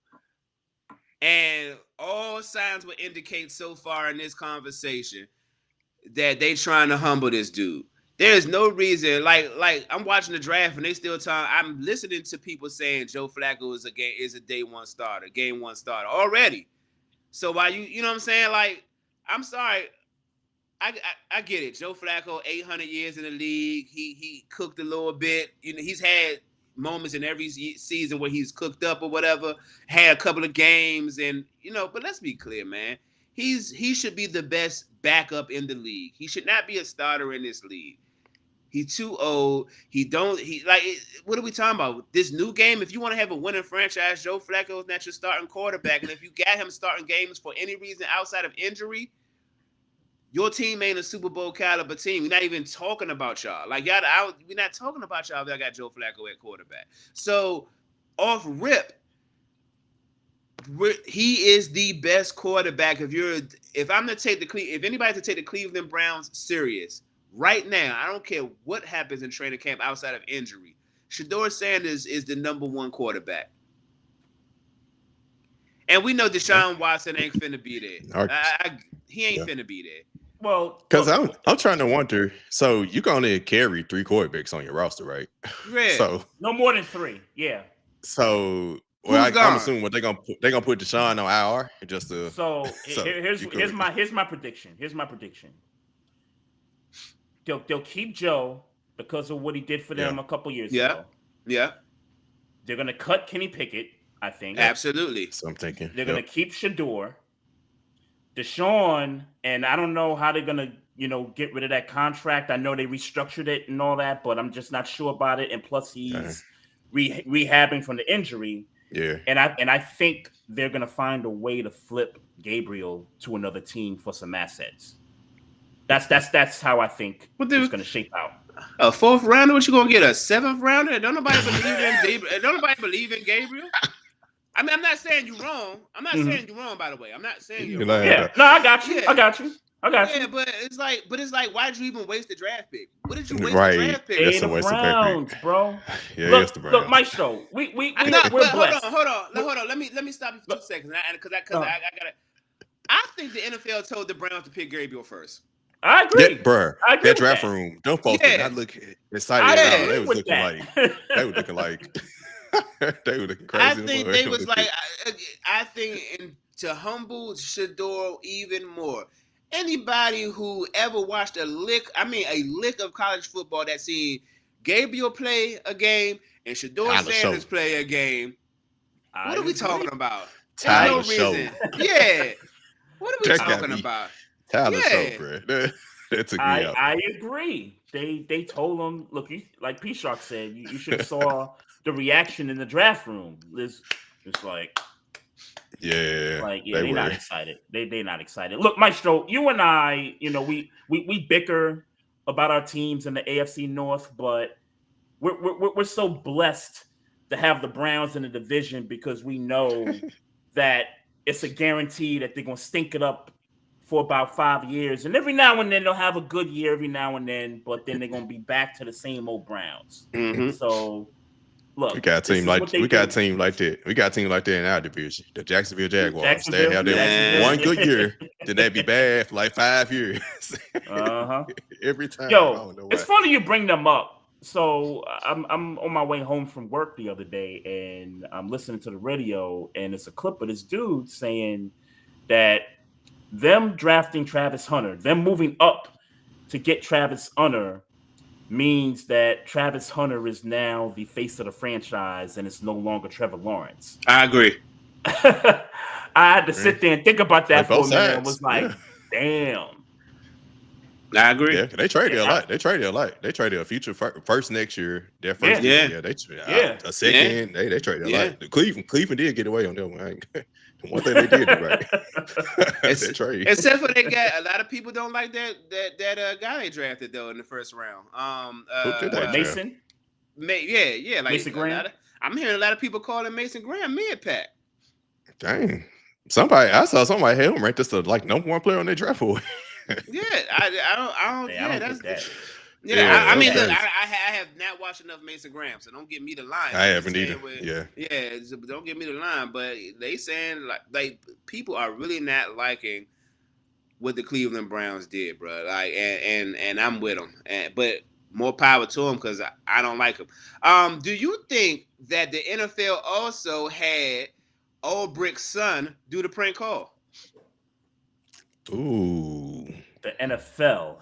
And all signs would indicate so far in this conversation that they trying to humble this dude. There's no reason, like I'm watching the draft and they still talking. I'm listening to people saying Joe Flacco is a game 1 starter already. So while you know what I'm saying? Like, I'm sorry. I get it. Joe Flacco, 800 years in the league. He cooked a little bit. He's had moments in every season where he's cooked up or whatever. Had a couple of games, and But let's be clear, man. He should be the best backup in the league. He should not be a starter in this league. He's too old. What are we talking about? This new game, if you want to have a winning franchise, Joe Flacco is not your starting quarterback. And if you got him starting games for any reason outside of injury, your team ain't a Super Bowl caliber team. We're not even talking about y'all. We're not talking about y'all if y'all got Joe Flacco at quarterback. So, off rip, he is the best quarterback. If anybody to take the Cleveland Browns serious right now, I don't care what happens in training camp outside of injury, Shedeur Sanders is the number 1 quarterback. And we know Deshaun Watson ain't finna be there. He ain't finna be there. Well, because I'm trying to wonder. So you can only carry 3 quarterbacks on your roster, right? Yeah. So no more than 3. Yeah. So I'm assuming what they're gonna put Deshaun on IR just to. So here's my prediction. Here's my prediction. They'll keep Joe because of what he did for them a couple years ago. Yeah. They're gonna cut Kenny Pickett, I think. Absolutely. So I'm thinking they're gonna keep Shedeur, Deshaun, and I don't know how they're gonna, get rid of that contract. I know they restructured it and all that, but I'm just not sure about it. And plus, he's rehabbing from the injury. Yeah. And I think they're gonna find a way to flip Gabriel to another team for some assets. That's how I think it's gonna shape out. A 4th rounder? What you gonna get? A 7th rounder? Don't nobody believe in Gabriel? I mean, I'm not saying you're wrong. I'm not saying you're wrong, by the way. I'm not saying you're wrong. Yeah. No, I got you. Yeah. I got you. Yeah, but it's like, why did you even waste the draft pick? What did you waste the draft pick? It's the Browns, bro. Yeah, look, Maestro. We're blessed. Hold on. Let me stop you for 2 seconds, because I gotta. I think the NFL told the Browns to pick Gabriel first. I agree, bro. That draft room, don't folks did not look excited at all. They was looking like they were looking crazy. I think they was like, I think to humble Shedeur even more. Anybody who ever watched a lick of college football that seen Gabriel play a game and Shedeur Sanders play a game, what are we talking about? There's no reason. Yeah. What are we talking about? Tyler Show, bro. That took me out. I agree. They told him, look, like P Shark said, you should have saw the reaction in the draft room. It's like, they're not excited. They're not excited. Look, Maestro, you and I, we bicker about our teams in the AFC North, but we're so blessed to have the Browns in the division because we know that it's a guarantee that they're gonna stink it up for about 5 years, and every now and then they'll have a good year every now and then, but then they're gonna be back to the same old Browns. Mm-hmm. So look, we got a team like that. We got a team like that in our division, the Jacksonville Jaguars. They have their one good year, then they'd be bad for like 5 years. Every time. Yo, it's funny you bring them up. So I'm on my way home from work the other day, and I'm listening to the radio, and it's a clip of this dude saying that them drafting Travis Hunter, them moving up to get Travis Hunter, means that Travis Hunter is now the face of the franchise, and it's no longer Trevor Lawrence. I agree. I had to sit there and think about that for a minute. And was like, damn. I agree. Yeah, they traded a lot. They traded a future first next year. Their first year. A second. They traded a lot. Cleveland did get away on that one. One thing they did right. Except for they got a lot of people don't like that guy they drafted though in the first round. Mason. Like Mason Graham. I'm hearing a lot of people calling Mason Graham mid-pack. Dang. I saw somebody had him ranked as the number 1 player on their draft board. I don't get that. I mean, look, I have not watched enough Mason Graham, so don't give me the line. I haven't either. Don't give me the line. But they saying like people are really not liking what the Cleveland Browns did, bro. Like, and I'm with them. But more power to them because I don't like them. Do you think that the NFL also had Old Brick's son do the prank call? Ooh, the NFL.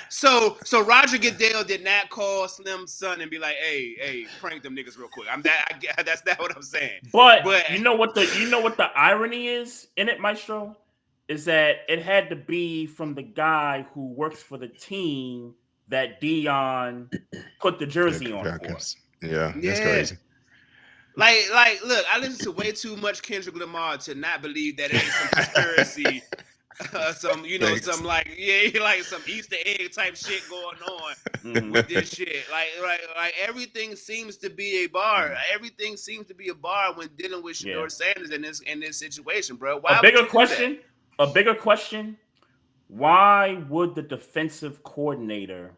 So Roger Goodell did not call Slim's son and be like, "Hey, prank them niggas real quick." That's not what I'm saying. But you know what the irony is in it, Maestro, is that it had to be from the guy who works for the team that Dion put the jersey on for. Yeah, that's crazy. Like, look, I listen to way too much Kendrick Lamar to not believe that it ain't some conspiracy, some Easter egg type shit going on with this shit. Like everything seems to be a bar. Everything seems to be a bar when dealing with Shedeur Sanders in this situation, bro. A bigger question. Why would the defensive coordinator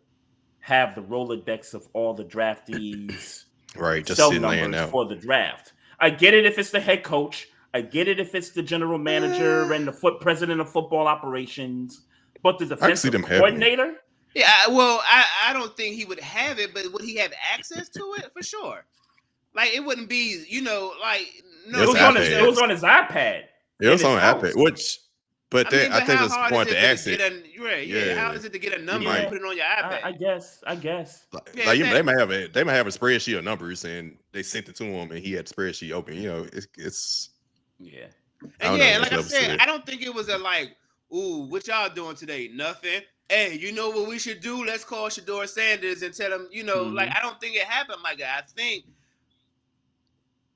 have the Rolodex of all the draftees? Right, just cell sitting laying numbers out for the draft. I get it if it's the head coach. I get it if it's the general manager and the president of football operations. But the defensive coordinator? Yeah, well, I don't think he would have it, but would he have access to it? For sure. Like, it wouldn't be, like, no. It was on his iPad. It was on iPad, but I think it's point to access. How is it to get a number and put it on your iPad? I guess. They might have a spreadsheet of numbers, and they sent it to him, and he had the spreadsheet open. It's yeah. And like I said, I don't think it was ooh, what y'all doing today? Nothing. Hey, you know what we should do? Let's call Shedeur Sanders and tell him, I don't think it happened like that. I think,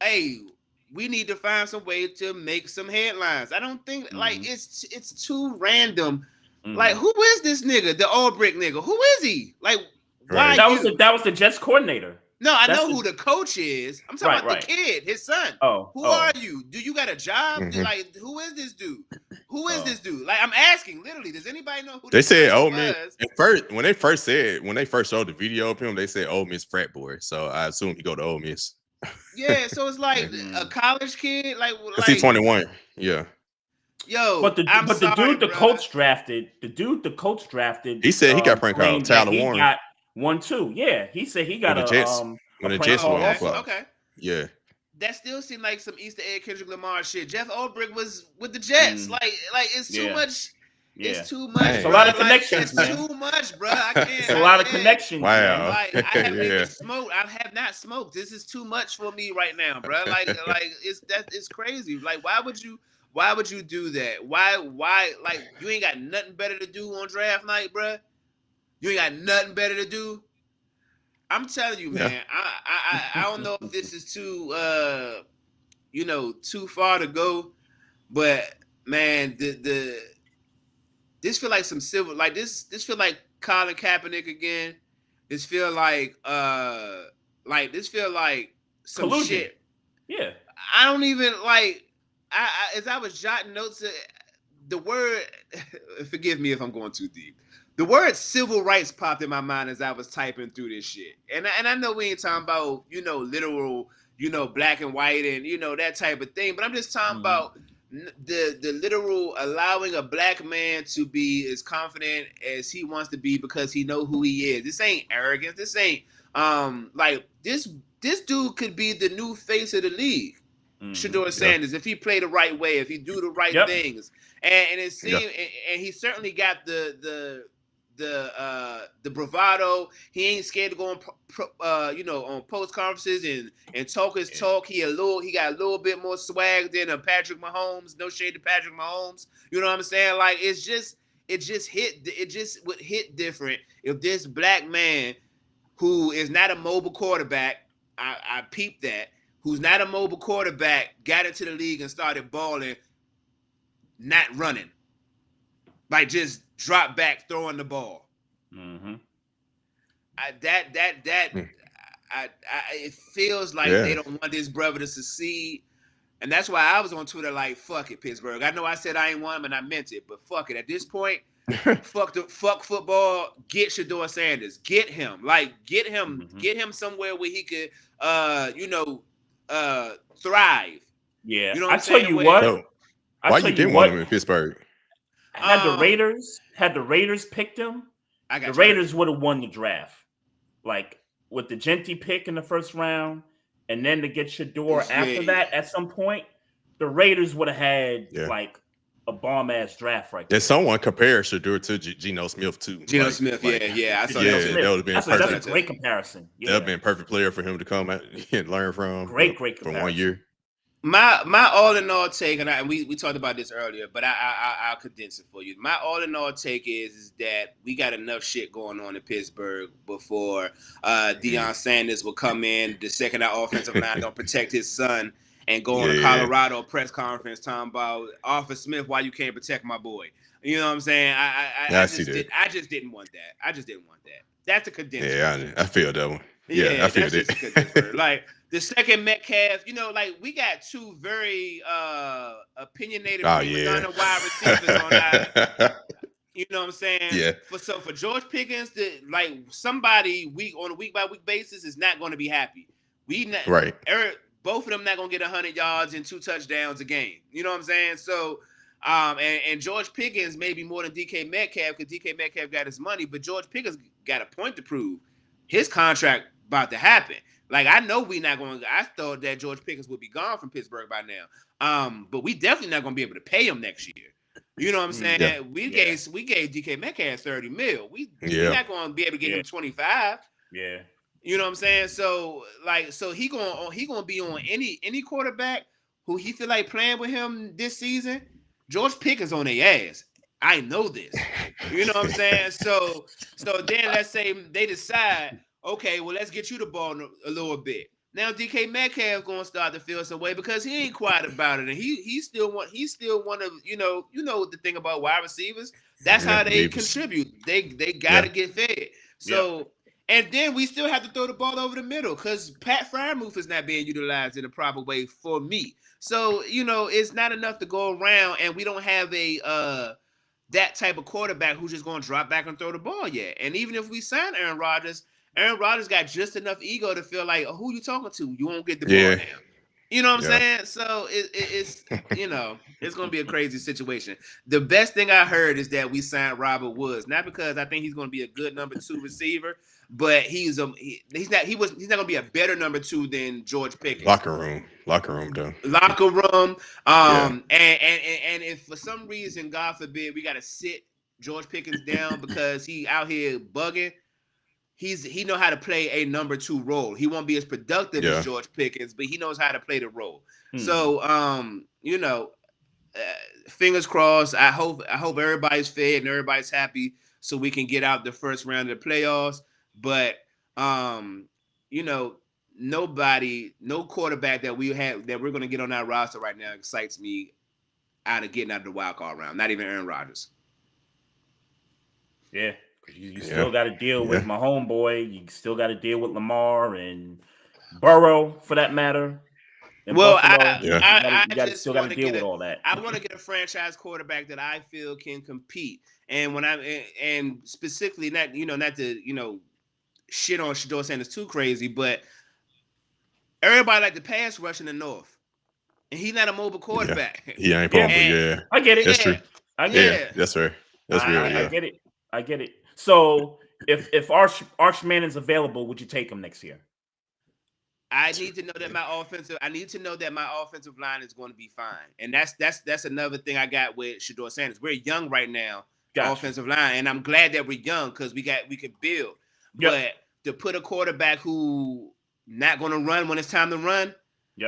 hey, we need to find some way to make some headlines. I don't think it's too random. Like, who is this nigga? The all brick nigga. Who is he? Like, why? That was the Jets coordinator. No, I know who the coach is. I'm talking about the kid, his son. Who are you? Do you got a job? Like, who is this dude? Who is this dude? Like, I'm asking, literally, does anybody know who they this said? Ole Miss. At first, when they first showed the video of him, they said Ole Miss frat boy. So I assume he go to Ole Miss. Yeah, so it's like a college kid, like he's 21. Yeah. Yo, but the dude the coach drafted. He said he got prank called Tyler Warren. Got 1-2. Yeah, he said he got when the Jets were off. Okay. Yeah. That still seemed like some Easter egg Kendrick Lamar shit. Jeff Ulbrich was with the Jets. Like it's too much. Yeah. It's too much. It's a lot of connections. It's too much, bro. I can't. It's a lot of connections. Wow. Like, I haven't even smoked. I have not smoked. This is too much for me right now, bro. Like it's crazy. Like, why would you do that? Why? Like, you ain't got nothing better to do on draft night, bro. You ain't got nothing better to do. I'm telling you, man. I don't know if this is too too far to go, but man, this feel like some civil, like this feel like Colin Kaepernick again. This feel like this feel like some collusion. Shit. Yeah. I don't even like. As I was jotting notes, the word. Forgive me if I'm going too deep. The word civil rights popped in my mind as I was typing through this shit. And I know we ain't talking about, literal, black and white and, that type of thing. But I'm just talking about the literal allowing a black man to be as confident as he wants to be because he know who he is. This ain't arrogance. This ain't this dude could be the new face of the league. Shedeur Sanders, if he play the right way, if he do the right things. And it seemed and he certainly got the bravado. He ain't scared to go on post conferences and talk his talk. He got a little bit more swag than a Patrick Mahomes. No shade to Patrick Mahomes. You know what I'm saying? Like it just would hit different if this black man who is not a mobile quarterback, I peeped that, who's not a mobile quarterback, got into the league and started balling, not running. Like just drop back throwing the ball. Mm-hmm. It feels like they don't want this brother to succeed, and that's why I was on Twitter like, "Fuck it, Pittsburgh." I know I said I ain't want him, and I meant it, but fuck it. At this point, fuck football. Get Shedeur Sanders. Get him. Like get him. Mm-hmm. Get him somewhere where he could, thrive. Yeah, you know I tell you what. No. Why you didn't want him in Pittsburgh? Had the Raiders picked him, the Raiders would have won the draft. Like with the Genty pick in the first round, and then to get Shedeur after that at some point, the Raiders would have had like a bomb ass draft right there. Did someone compare Shedeur to Geno Smith too? Geno Smith, I saw that would have been perfect. That's a great comparison. Yeah. That would have been a perfect player for him to come out and learn from. Great comparison. For 1 year. My all in all take, and we talked about this earlier, but I'll condense it for you. My all in all take is that we got enough shit going on in Pittsburgh before Deion Sanders will come in, the second our offensive line don't protect his son, and go on a Colorado press conference talking about Arthur Smith, why you can't protect my boy. You know what I'm saying? I just didn't want that. That's a condensed. Yeah, I feel that one. Yeah, I feel it. Like the second Metcalf, we got two very opinionated wide receivers on our. You know what I'm saying? Yeah. For George Pickens, somebody on a week by week basis is not going to be happy. both of them not gonna get 100 yards and 2 touchdowns a game. You know what I'm saying? So, and George Pickens maybe more than DK Metcalf because DK Metcalf got his money, but George Pickens got a point to prove. His contract about to happen. Like I know we not going. I thought that George Pickens would be gone from Pittsburgh by now. But we definitely not gonna be able to pay him next year. You know what I'm saying? Yeah. We gave DK Metcalf 30 mil. We're not gonna be able to get him 25. Yeah. You know what I'm saying? So he gonna be on any quarterback who he feel like playing with him this season. George Pickens on their ass. I know this. You know what I'm saying? So then let's say they decide, okay, well let's get you the ball a little bit. Now DK Metcalf gonna start to feel some way because he ain't quiet about it, and he still want to you know the thing about wide receivers. That's how they contribute. They gotta get fed. So. And then we still have to throw the ball over the middle because Pat Freiermuth is not being utilized in a proper way for me. So, it's not enough to go around, and we don't have that type of quarterback who's just going to drop back and throw the ball yet. And even if we sign Aaron Rodgers got just enough ego to feel like, who you talking to? You won't get the ball now. You know what I'm saying? So it's it's going to be a crazy situation. The best thing I heard is that we signed Robert Woods, not because I think he's going to be a good number 2 receiver, but he's not going to be a better number 2 than George Pickens. Locker room though. Locker room. And if for some reason, God forbid, we got to sit George Pickens down because he out here bugging. He know how to play a number 2 role. He won't be as productive as George Pickens, but he knows how to play the role. So, fingers crossed. I hope everybody's fed and everybody's happy so we can get out the first round of the playoffs. But, no quarterback that we're going to get on our roster right now excites me out of getting out of the wild card round. Not even Aaron Rodgers. Yeah. You still got to deal with my homeboy. You still got to deal with Lamar and Burrow, for that matter. Well, I still got to deal with all that. I want to get a franchise quarterback that I feel can compete. And and specifically not to shit on Shedeur Sanders too crazy, but everybody like to pass rush in the North, and he's not a mobile quarterback. He ain't mobile. Yeah, I get it. That's true. I get it. That's right. That's real. I get it. So if Archman is available, would you take him next year? I need to know that my offensive line is going to be fine, and that's another thing I got with Shedeur Sanders. We're young right now, offensive line, and I'm glad that we're young because we can build. Yep. But to put a quarterback who not going to run when it's time to run,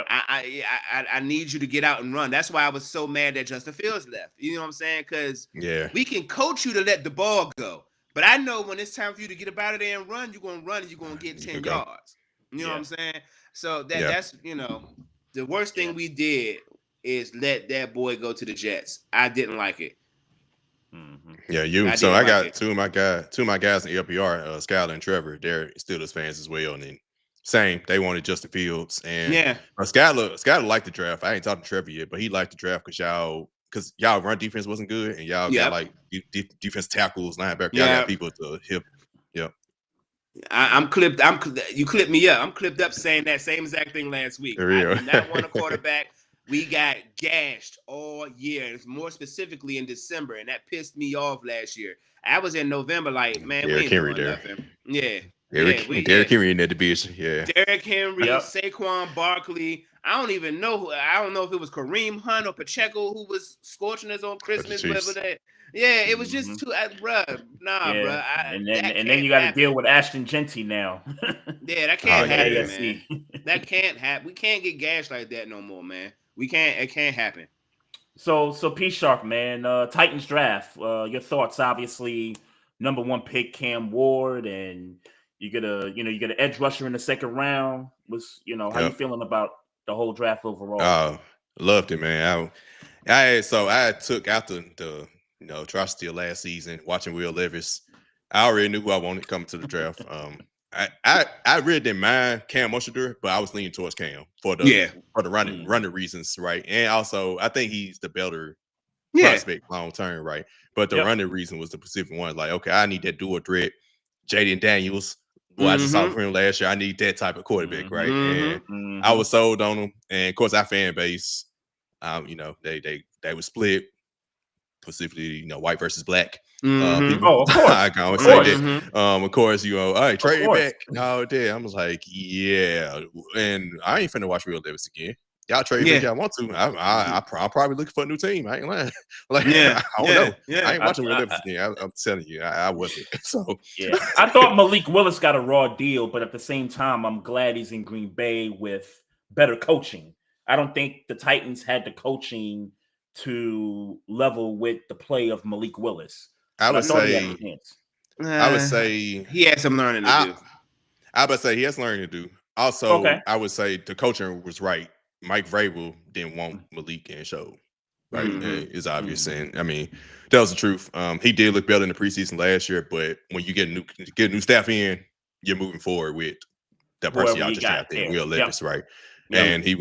I need you to get out and run. That's why I was so mad that Justin Fields left. You know what I'm saying? Because we can coach you to let the ball go. But I know when it's time for you to get up out of there and run, you're going to run and you're going to get 10 yards. You know what I'm saying? So that's, the worst thing we did is let that boy go to the Jets. I didn't like it. Mm-hmm. Yeah, so I got two of my guys in LPR, Skylar and Trevor. They're Steelers fans as well. And then same, they wanted Justin Fields. And Skylar liked the draft. I ain't talked to Trevor yet, but he liked the draft because y'all run defense wasn't good, and y'all got like defense tackles, linebacker. Y'all got people to hip. Yep. You clipped me up. I'm clipped up saying that same exact thing last week. I did not want a quarterback. We got gashed all year. It's more specifically in December, and that pissed me off last year. I was in November, like, man, we ain't doing nothing. Yeah. Derrick Henry in that division. Yeah. Derrick Henry, Saquon Barkley. I don't know if it was Kareem Hunt or Pacheco who was scorching us on Christmas. It was just too, bruh. Nah, bruh. And then you got to deal with Ashton Genty now. That can't happen, man. That can't happen. We can't get gashed like that no more, man. We can't. It can't happen. So P Shark, man. Titans draft. Your thoughts? Obviously, number 1 pick Cam Ward, and you get an edge rusher in the second round. How you feeling about the whole draft overall? Loved it, man. I took after the try steal last season, watching Will Levis. I already knew who I wanted coming to the draft. I really didn't mind Cam Shedeur, but I was leaning towards Cam for the running reasons, right? And also I think he's the better prospect long term, right? But the running reason was the specific one. Like, okay, I need that dual threat. Jaden Daniels, Well, I just saw from him last year. I need that type of quarterback, right? And I was sold on him. And of course, our fan base, you know, they were split, specifically, you know, white versus black. People. Of course. I can always say that. Of course, you know, all right, trade back all day. I was like, yeah, and I ain't finna watch Real Davis again. Y'all trade back, y'all want to. I'm probably looking for a new team. I ain't lying. Like, I don't know. I ain't watching Real Davis again. I'm telling you, I wasn't. So I thought Malik Willis got a raw deal, but at the same time, I'm glad he's in Green Bay with better coaching. I don't think the Titans had the coaching to level with the play of Malik Willis. I would say he had some learning to do. I would say he has learning to do. Also, I would say the coaching was right. Mike Vrabel didn't want Malik and show. Right, it's obvious, and I mean that was the truth. He did look better in the preseason last year, but when you get new staff in, you're moving forward with that person y'all just drafted, Will Levis, right? Yep. And he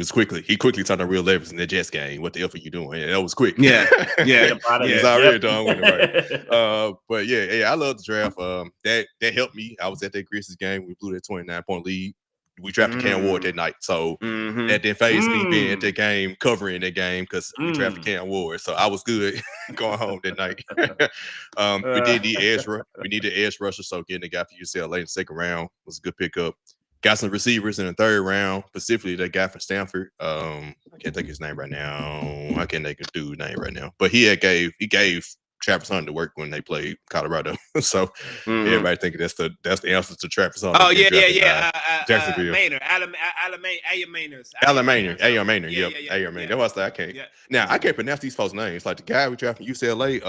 quickly turned on Real Levis in the Jets game. What the F are you doing? And that was quick. Yeah. He's already done with it, right? But I love the draft. That helped me. I was at that Grizzlies game. We blew that 29-point lead. We drafted Cam Ward that night, so that didn't phase me being at that game, covering that game because we drafted Cam Ward. So I was good going home that night. We did need edge. We needed edge rusher, so getting the guy for UCLA in the second round was a good pickup. Got some receivers in the third round, specifically that guy from Stanford. I can't think of his name right now. I can't think of the dude's name right now. But he gave Travis Hunter to work when they played Colorado. So everybody thinking that's the answer to Travis Hunter. Oh yeah. Jacksonville. Maynard. Alan Maynard. Alan Maynard. Yep. Alan Maynard. That was I can't. Yeah. Now I can't pronounce these folks' names. Like the guy we drafted from UCLA,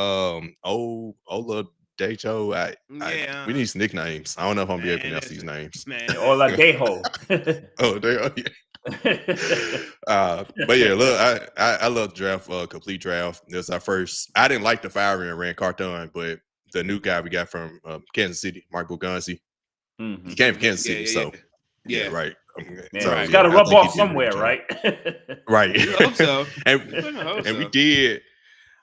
Ola Dejo. We need some nicknames. I don't know if I'm gonna be able to pronounce these names. Ola Dejo. But yeah, look, I love the draft, complete draft. This is our first. I didn't like the firing of Rand Carthon, but the new guy we got from Kansas City, Mark Boganzi, he came from Kansas City, so right. So it's got to rub off somewhere, right? Right. I hope so. And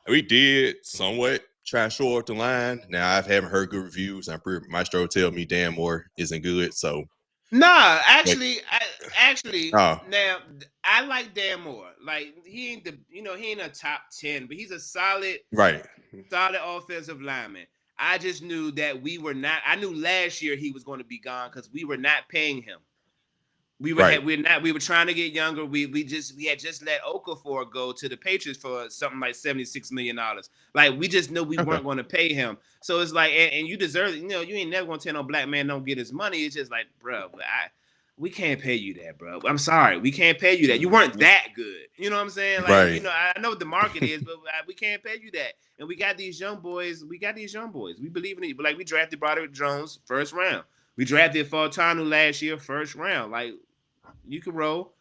we did somewhat try to shore up the line. Now I haven't heard good reviews. I'm pretty Maestro tell me Dan Moore isn't good, so. Nah, actually, now I like Dan Moore. Like he ain't a top 10, but he's a solid offensive lineman. I just knew that I knew last year he was going to be gone because we were not paying him. We were trying to get younger. We had just let Okafor go to the Patriots for something like $76 million. Like we just knew we weren't going to pay him. So it's like, and you deserve it. You know, you ain't never going to tell no black man don't get his money. It's just like, bro, we can't pay you that, bro. I'm sorry, we can't pay you that. You weren't that good. You know what I'm saying? Like, you know, I know what the market is, but we can't pay you that. And we got these young boys. We believe in it. But like we drafted Broderick Jones first round. We drafted Fautanu last year first round. Like. You can roll.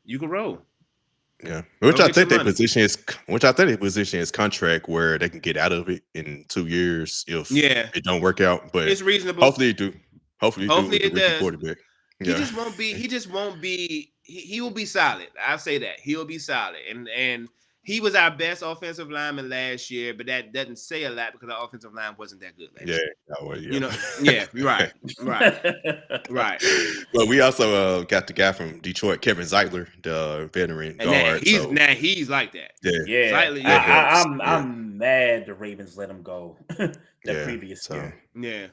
Yeah, which I think their position is contract where they can get out of it in 2 years if it don't work out. But it's reasonable. Hopefully it do. Hopefully it does. Quarterback. Yeah. He just won't be. He will be solid. I'll say that he'll be solid. And he was our best offensive lineman last year, but that doesn't say a lot because our offensive line wasn't that good last year. You know, right. But we also got the guy from Detroit, Kevin Zeitler, the veteran guard. He's like that. Yeah. Zeitler, I'm mad the Ravens let him go previous year.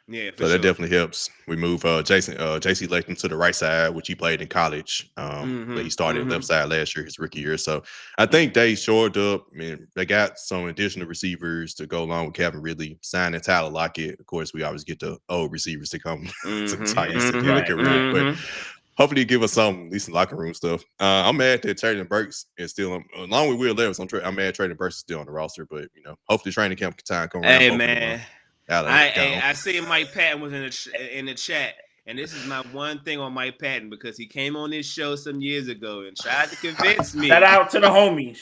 Yeah, so that definitely helps. We move JC Latham to the right side, which he played in college. But he started left side last year, his rookie year. So I think they shored up. I mean, they got some additional receivers to go along with Calvin Ridley, signing Tyler Lockett. Of course, we always get the old receivers to come to the Titans to get rid. But hopefully give us some, at least some locker room stuff. I'm mad that Traylon Burks is still, along with Will Levis, I'm mad Traylon Burks is still on the roster. But, you know, hopefully training camp time come around. Hey, man. I see Mike Patton was in the chat, and this is my one thing on Mike Patton because he came on this show some years ago and tried to convince me. Shout out to the homie.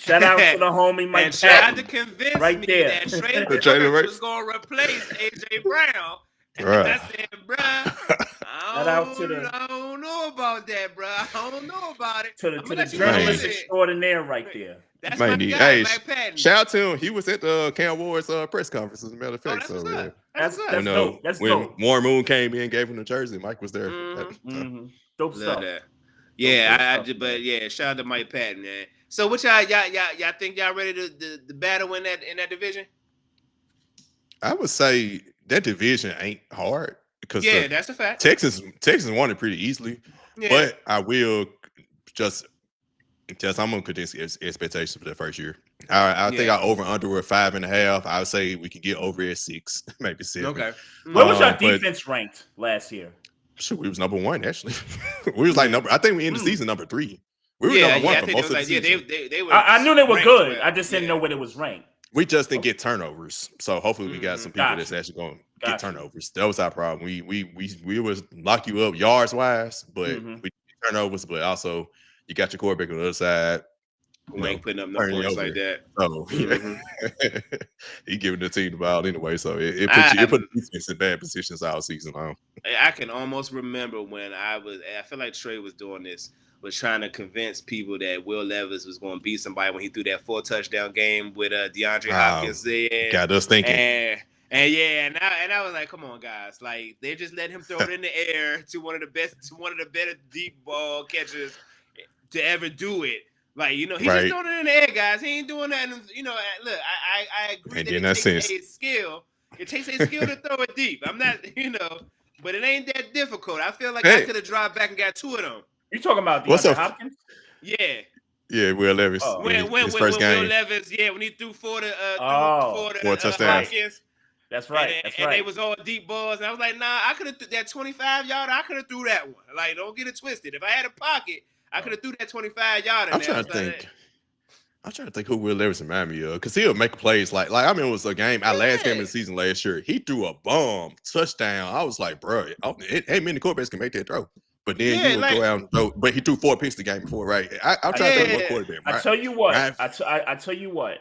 Mike Patton. Tried to convince me that Traylon Burks was going to replace AJ Brown. And I said, bruh, I don't know about that, bro. I don't know about it. To the journalist extraordinaire right there. That's my guy, Mike Patton. Shout out to him. He was at the Cam Ward's press conference, as a matter of fact. That's dope. That's dope. Warren Moon came in, gave him the jersey. Mike was there. Dope stuff. Yeah, but shout out to Mike Patton, man. So what y'all think y'all ready to battle in that division? I would say that division ain't hard because that's a fact. Texas won it pretty easily, but I will just I'm gonna condense expectations for the first year. I think I over under were 5.5. I would say we can get over at 6, maybe 7. Okay. Where was our defense ranked last year? Sure, we was number 1 actually. We was like I think we ended the season number 3. We were number 1 for most of the season. They were. I knew they were good. I just didn't know what it was ranked. We just didn't get turnovers, so hopefully we got some people that's actually going to get turnovers. That was our problem. We was lock you up yards wise, but we get turnovers. But also you got your quarterback on the other side who ain't putting up no points like that. So he giving the team the ball anyway. So it put the defense in bad positions all season long. I can almost remember when I feel like Trey was doing this. Was trying to convince people that Will Levis was going to beat somebody when he threw that 4-touchdown game with DeAndre Hopkins. Got us thinking. And I was like, come on, guys. Like, they just let him throw it in the air to one of the better deep ball catchers to ever do it. Like, he's just throwing it in the air, guys. He ain't doing that. Look, I agree that it takes a skill. It takes a skill to throw it deep. I'm not, but it ain't that difficult. I feel like I could have dropped back and got 2 of them. You talking about DeAndre Hopkins? Yeah. Yeah, Will Levis. When Will Levis, when he threw 4 touchdowns. That's right. And they was all deep balls. And I was like, nah, I could have that 25-yarder. I could have threw that one. Like, don't get it twisted. If I had a pocket, I could have threw that 25-yarder. I'm trying to think who Will Levis remind me of, because he'll make plays like I mean, it was a game, our last game of the season last year. He threw a bomb touchdown. I was like, bro, ain't many quarterbacks can make that throw. But then he would go out and throw. But he threw 4 picks the game before, right? I'm trying to think what quarterback. Right? I tell you what.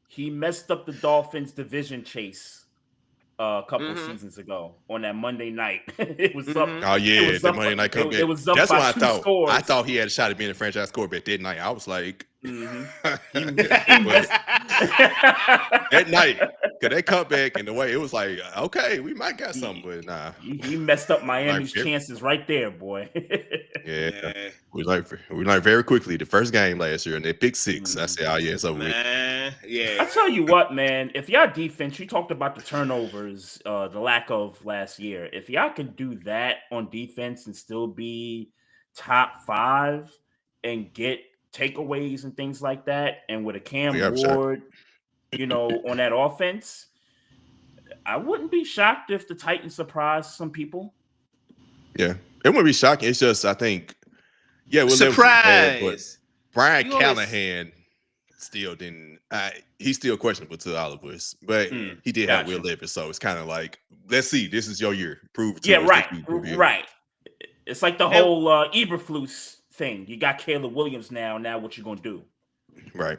He messed up the Dolphins' division chase a couple of seasons ago on that Monday night. It was up. Oh yeah, the Monday night comeback. It was up. That's by what 2 I thought. scores. I thought he had a shot at being a franchise quarterback that night. I was like, that night, because they come back and the way it was like, okay, we might got something, but nah. He messed up Miami's chances right there, boy. Yeah. We learned very quickly the first game last year, and they picked 6. I said, oh yeah, it's over with. Yeah. I tell you what, man, if y'all defense, you talked about the turnovers, the lack of last year. If y'all can do that on defense and still be top 5 and get takeaways and things like that, and with a Cam Ward, on that offense, I wouldn't be shocked if the Titans surprised some people. Yeah, it wouldn't be shocking. It's just, I think, surprise. But Brian Callahan still didn't. He's still questionable to all of us, but he did have Will Levis, so it's kind of like, let's see, this is your year. Prove it to us. Right. It's like the whole Eberflus thing. You got Caleb Williams now. Now what you gonna do? Right.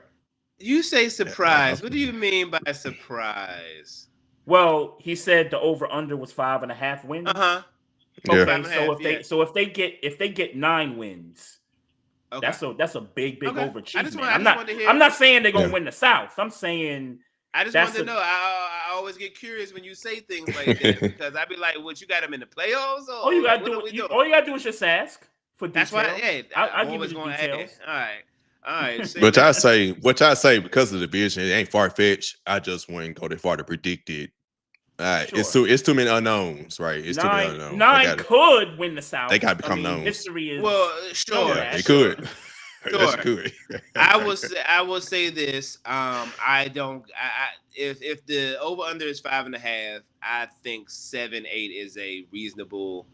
You say surprise. What do you mean by surprise? Well, he said the over/under was 5.5 wins. Okay, so if they get 9 wins, that's a big overachievement. I'm not saying they're gonna win the South. I'm saying I just wanted to know. I always get curious when you say things like that, because I'd be like, "What, you got them in the playoffs?" All you gotta do is just ask for details. That's why. I'll give you the details. All right. Which I say, because of the division, it ain't far fetched. I just wouldn't go that far to predict it. Sure. It's too many unknowns, right? It's too many unknowns. 9 could win the South. They got to become known. History is sure. Yeah, they could. Sure. Could. I will say this. If the over under is 5.5, I think 7-8 is a reasonable,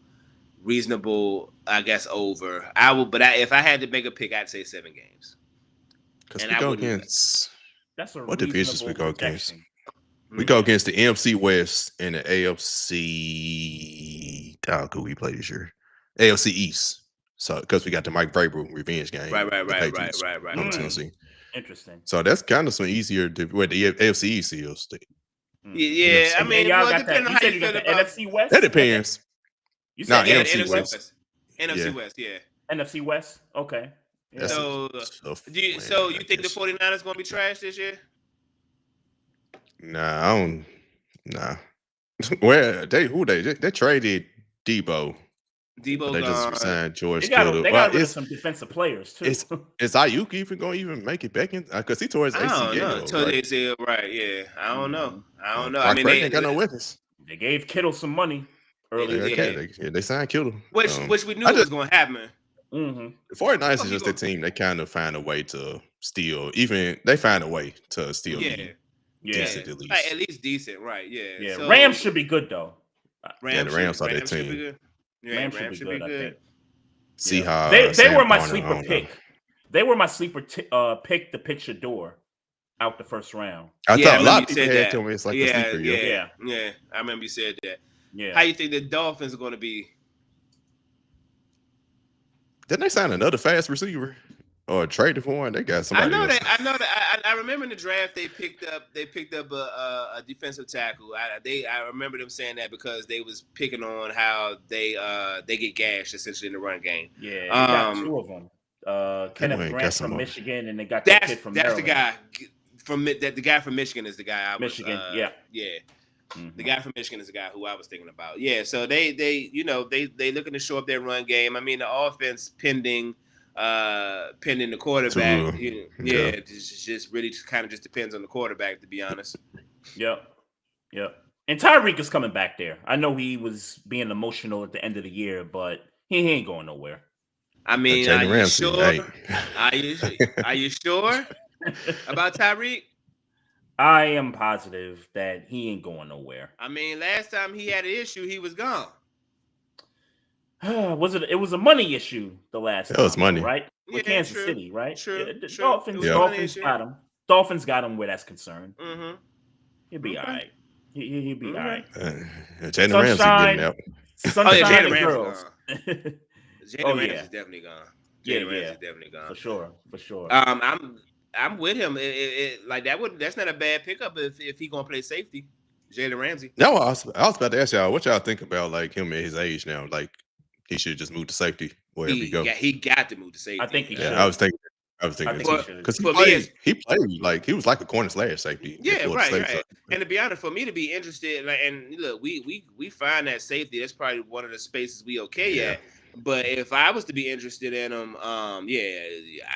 I guess, over. If I had to make a pick, I'd say 7 games. Because we go against. That's what divisions we go against? Mm-hmm. We go against the NFC West and the AFC. How could we play this year? AFC East. So, because we got the Mike Vrabel revenge game. Right. Tennessee. Interesting. So that's kind of some easier where the AFC East is. Yeah, I mean, y'all got that. You said you got the NFC West. That depends. You said NFC West. NFC West, yeah. NFC West, okay. Yeah. So you think the 49ers going to be trash this year? Nah, I don't. Nah. Well, they traded Debo. Debo they gone. Just signed George Kittle. They got rid of it's some defensive players too. Is Ayuk even going to even make it back in? Because he tore his ACL. I don't know. Tore his ACL, right? Yeah, I don't know. I mean, they ain't got no weapons. They gave Kittle some money earlier. They signed Kittle, which we knew was going to happen. Mm-hmm. The 49ers is just a team. They kind of find a way to steal. They find a way to steal. Decent, at least. Like, at least decent, right? Yeah. Yeah. So, Rams should be good though. The Rams are that team. Rams should be good. I think. See how they were my sleeper pick. They were my sleeper pick to pick Shedeur out the first round. I thought a lot of people had him as like a sleeper. Yeah. I remember you said that. Yeah. How you think the Dolphins are going to be? Didn't they sign another fast receiver or traded for one? They got somebody. I know that. I remember in the draft they picked up a defensive tackle. I remember them saying that because they was picking on how they get gashed essentially in the run game. Yeah, they got two of them. Kenneth Grant from Michigan, and they got that kid from Maryland. That's the guy the guy from Michigan is the guy Michigan. Mm-hmm. The guy from Michigan is the guy who I was thinking about. Yeah, so they looking to shore up their run game. I mean, the offense pending the quarterback. It just really kind of just depends on the quarterback, to be honest. Yep. And Tyreek is coming back there. I know he was being emotional at the end of the year, but he ain't going nowhere. I mean, are you sure? Are you sure about Tyreek? I am positive that he ain't going nowhere. I mean, last time he had an issue, he was gone. It was a money issue the last time. It was money, right? With Kansas City, right? True. Dolphins got him. Dolphins got him where that's concerned. Mm-hmm. He'll be all right. He'll be all right. Jalen Ramsey getting out. Sunshine and girls. Jalen Ramsey is definitely gone. Jalen Ramsey is definitely gone. For sure. I'm with him. That's not a bad pickup if he gonna play safety. Jalen Ramsey. No, I was about to ask y'all what y'all think about like him at his age now. Like he should just move to safety wherever he go. Yeah, he got to move to safety. I think he should. I was thinking because he played like he was like a corner slash safety. Yeah, right. And to be honest, for me to be interested, and look, we find that safety. That's probably one of the spaces we at. But if I was to be interested in him, I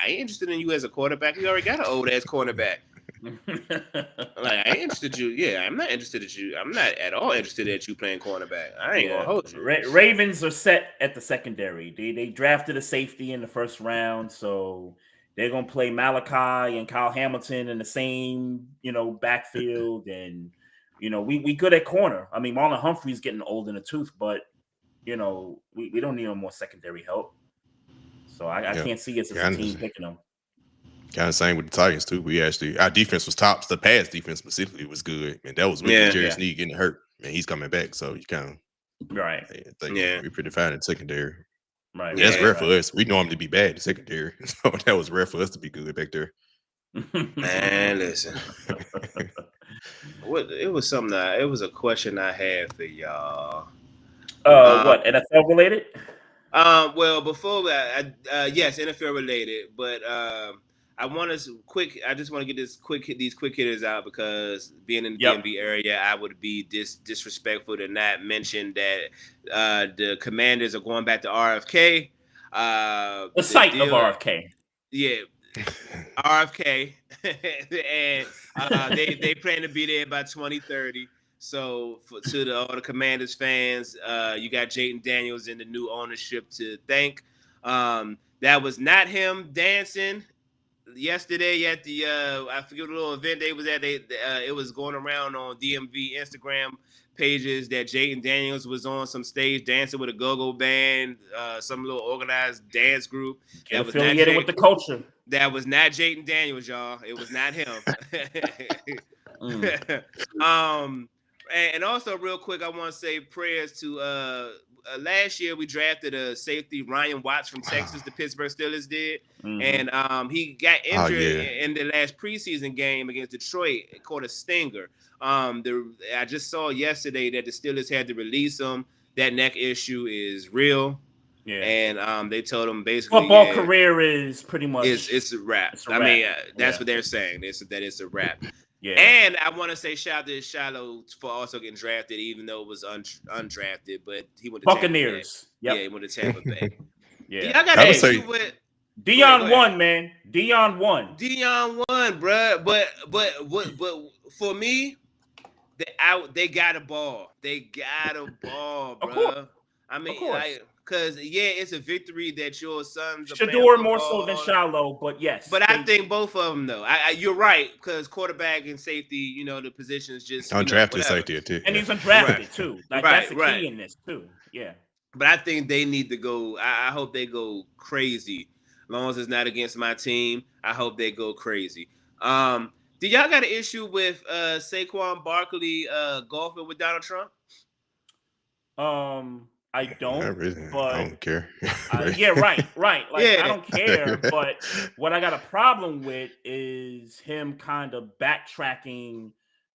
ain't interested in you as a quarterback. You already got an old ass cornerback. I ain't interested in you. Yeah, I'm not interested in you. I'm not at all interested in you playing cornerback. I ain't gonna hold you. Ravens are set at the secondary. They drafted a safety in the first round, so they're gonna play Malachi and Kyle Hamilton in the same, backfield, and we good at corner. I mean, Marlon Humphrey's getting old in the tooth, but we don't need no more secondary help. So I can't see us as a team picking them. Kind of same with the Titans too. Our defense was tops. The pass defense specifically was good, and that was with Jerry Sneed getting hurt, and he's coming back. So you kind of we're pretty fine in secondary. Right, that's rare for us. We normally be bad in secondary, so that was rare for us to be good back there. Man, listen, it was something. It was a question I had for y'all. What, NFL related? Well, before that, yes, NFL related, but I just want to get these quick hitters out because being in the DMV area, I would be disrespectful to not mention that the Commanders are going back to RFK. The site of RFK. Yeah. RFK. And they plan to be there by 2030. So to all the Commanders fans, you got Jayden Daniels and the new ownership to thank. That was not him dancing yesterday at the I forget what little event they was at. It was going around on DMV Instagram pages that Jayden Daniels was on some stage dancing with a go-go band, some little organized dance group. That was affiliated with the culture. That was not Jayden Daniels, y'all. It was not him. And also, real quick, I want to say prayers to last year we drafted a safety, Ryan Watts from Texas, the Pittsburgh Steelers did. Mm-hmm. And he got injured in the last preseason game against Detroit. It caught a stinger. I just saw yesterday that the Steelers had to release him. That neck issue is real. Yeah. And they told him basically football career is pretty much it's a wrap. It's a wrap. I mean, that's what they're saying. That it's a wrap. Yeah. And I want to say shout out to Shiloh for also getting drafted, even though it was undrafted, but he went to Buccaneers. Tampa Bay. Yeah, he went to Tampa Bay. Yeah. I got an issue with Dion won, man. Dion won. Dion won, bruh. But for me, they got a ball. They got a ball, bro. I mean, because it's a victory that your sons are Shedeur more so than Shiloh, but yes. But I think both of them though. You're right, because quarterback and safety, the positions just undrafted safety too, and he's undrafted too. Like that's the key in this too. Yeah. But I think they need to go. I hope they go crazy. As long as it's not against my team, I hope they go crazy. Do y'all got an issue with Saquon Barkley golfing with Donald Trump? I don't. But I don't care. Yeah, right. Like I don't care. But what I got a problem with is him kind of backtracking.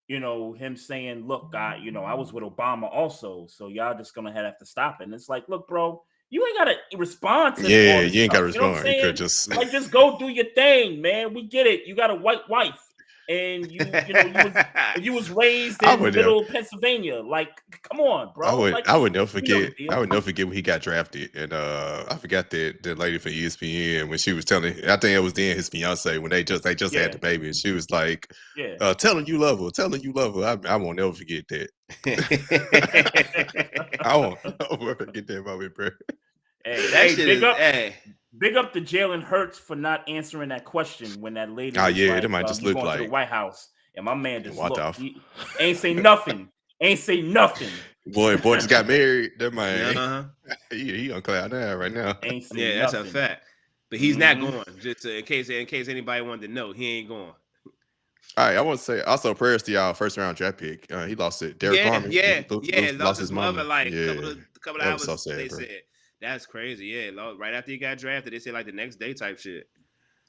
Him saying, "Look, I was with Obama also, so y'all just gonna have to stop it." And it's like, look, bro, you ain't gotta respond to. Yeah, you ain't gotta respond. You could just just go do your thing, man. We get it. You got a white wife. And you was raised in middle Pennsylvania. Like, come on, bro. I would never forget. I would never forget when he got drafted. And I forgot the lady from ESPN when she was telling. I think it was then his fiance when they just had the baby, and she was like, "Tell him you love her. Tell him you love her." I won't never forget that. I won't never forget that about me, bro. Big up to Jalen Hurts for not answering that question when that lady. It might just look like to the White House, and my man just looked. He ain't say nothing. Boy just got married. That man, he on cloud nine right now. That's a fact. But he's not going. Just in case anybody wanted to know, he ain't going. All right, I want to say also prayers to y'all first round draft pick. He lost it. Derek Farmer. Lost his mother like a couple hours. So sad, they said. That's crazy. Yeah, right after he got drafted, they said like the next day type shit.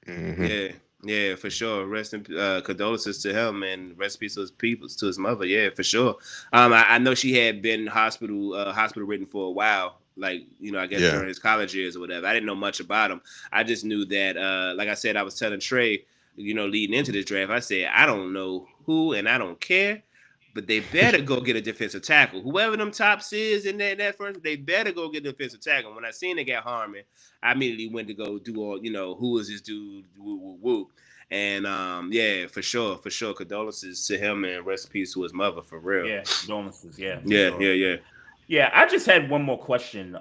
Mm-hmm. Yeah, for sure. Rest in condolences to him and rest in peace to his mother. Yeah, for sure. I know she had been hospital ridden for a while. Like, I guess during his college years or whatever. I didn't know much about him. I just knew that, like I said, I was telling Trey, leading into this draft, I said, I don't know who and I don't care. But they better go get a defensive tackle. Whoever them tops is in that first, they better go get a defensive tackle. When I seen they got Harmon, I immediately went to go do all, who is this dude? Woo. And for sure. Condolences to him and rest in peace to his mother, for real. Yeah, condolences. Yeah. Yeah. Yeah, I just had one more question.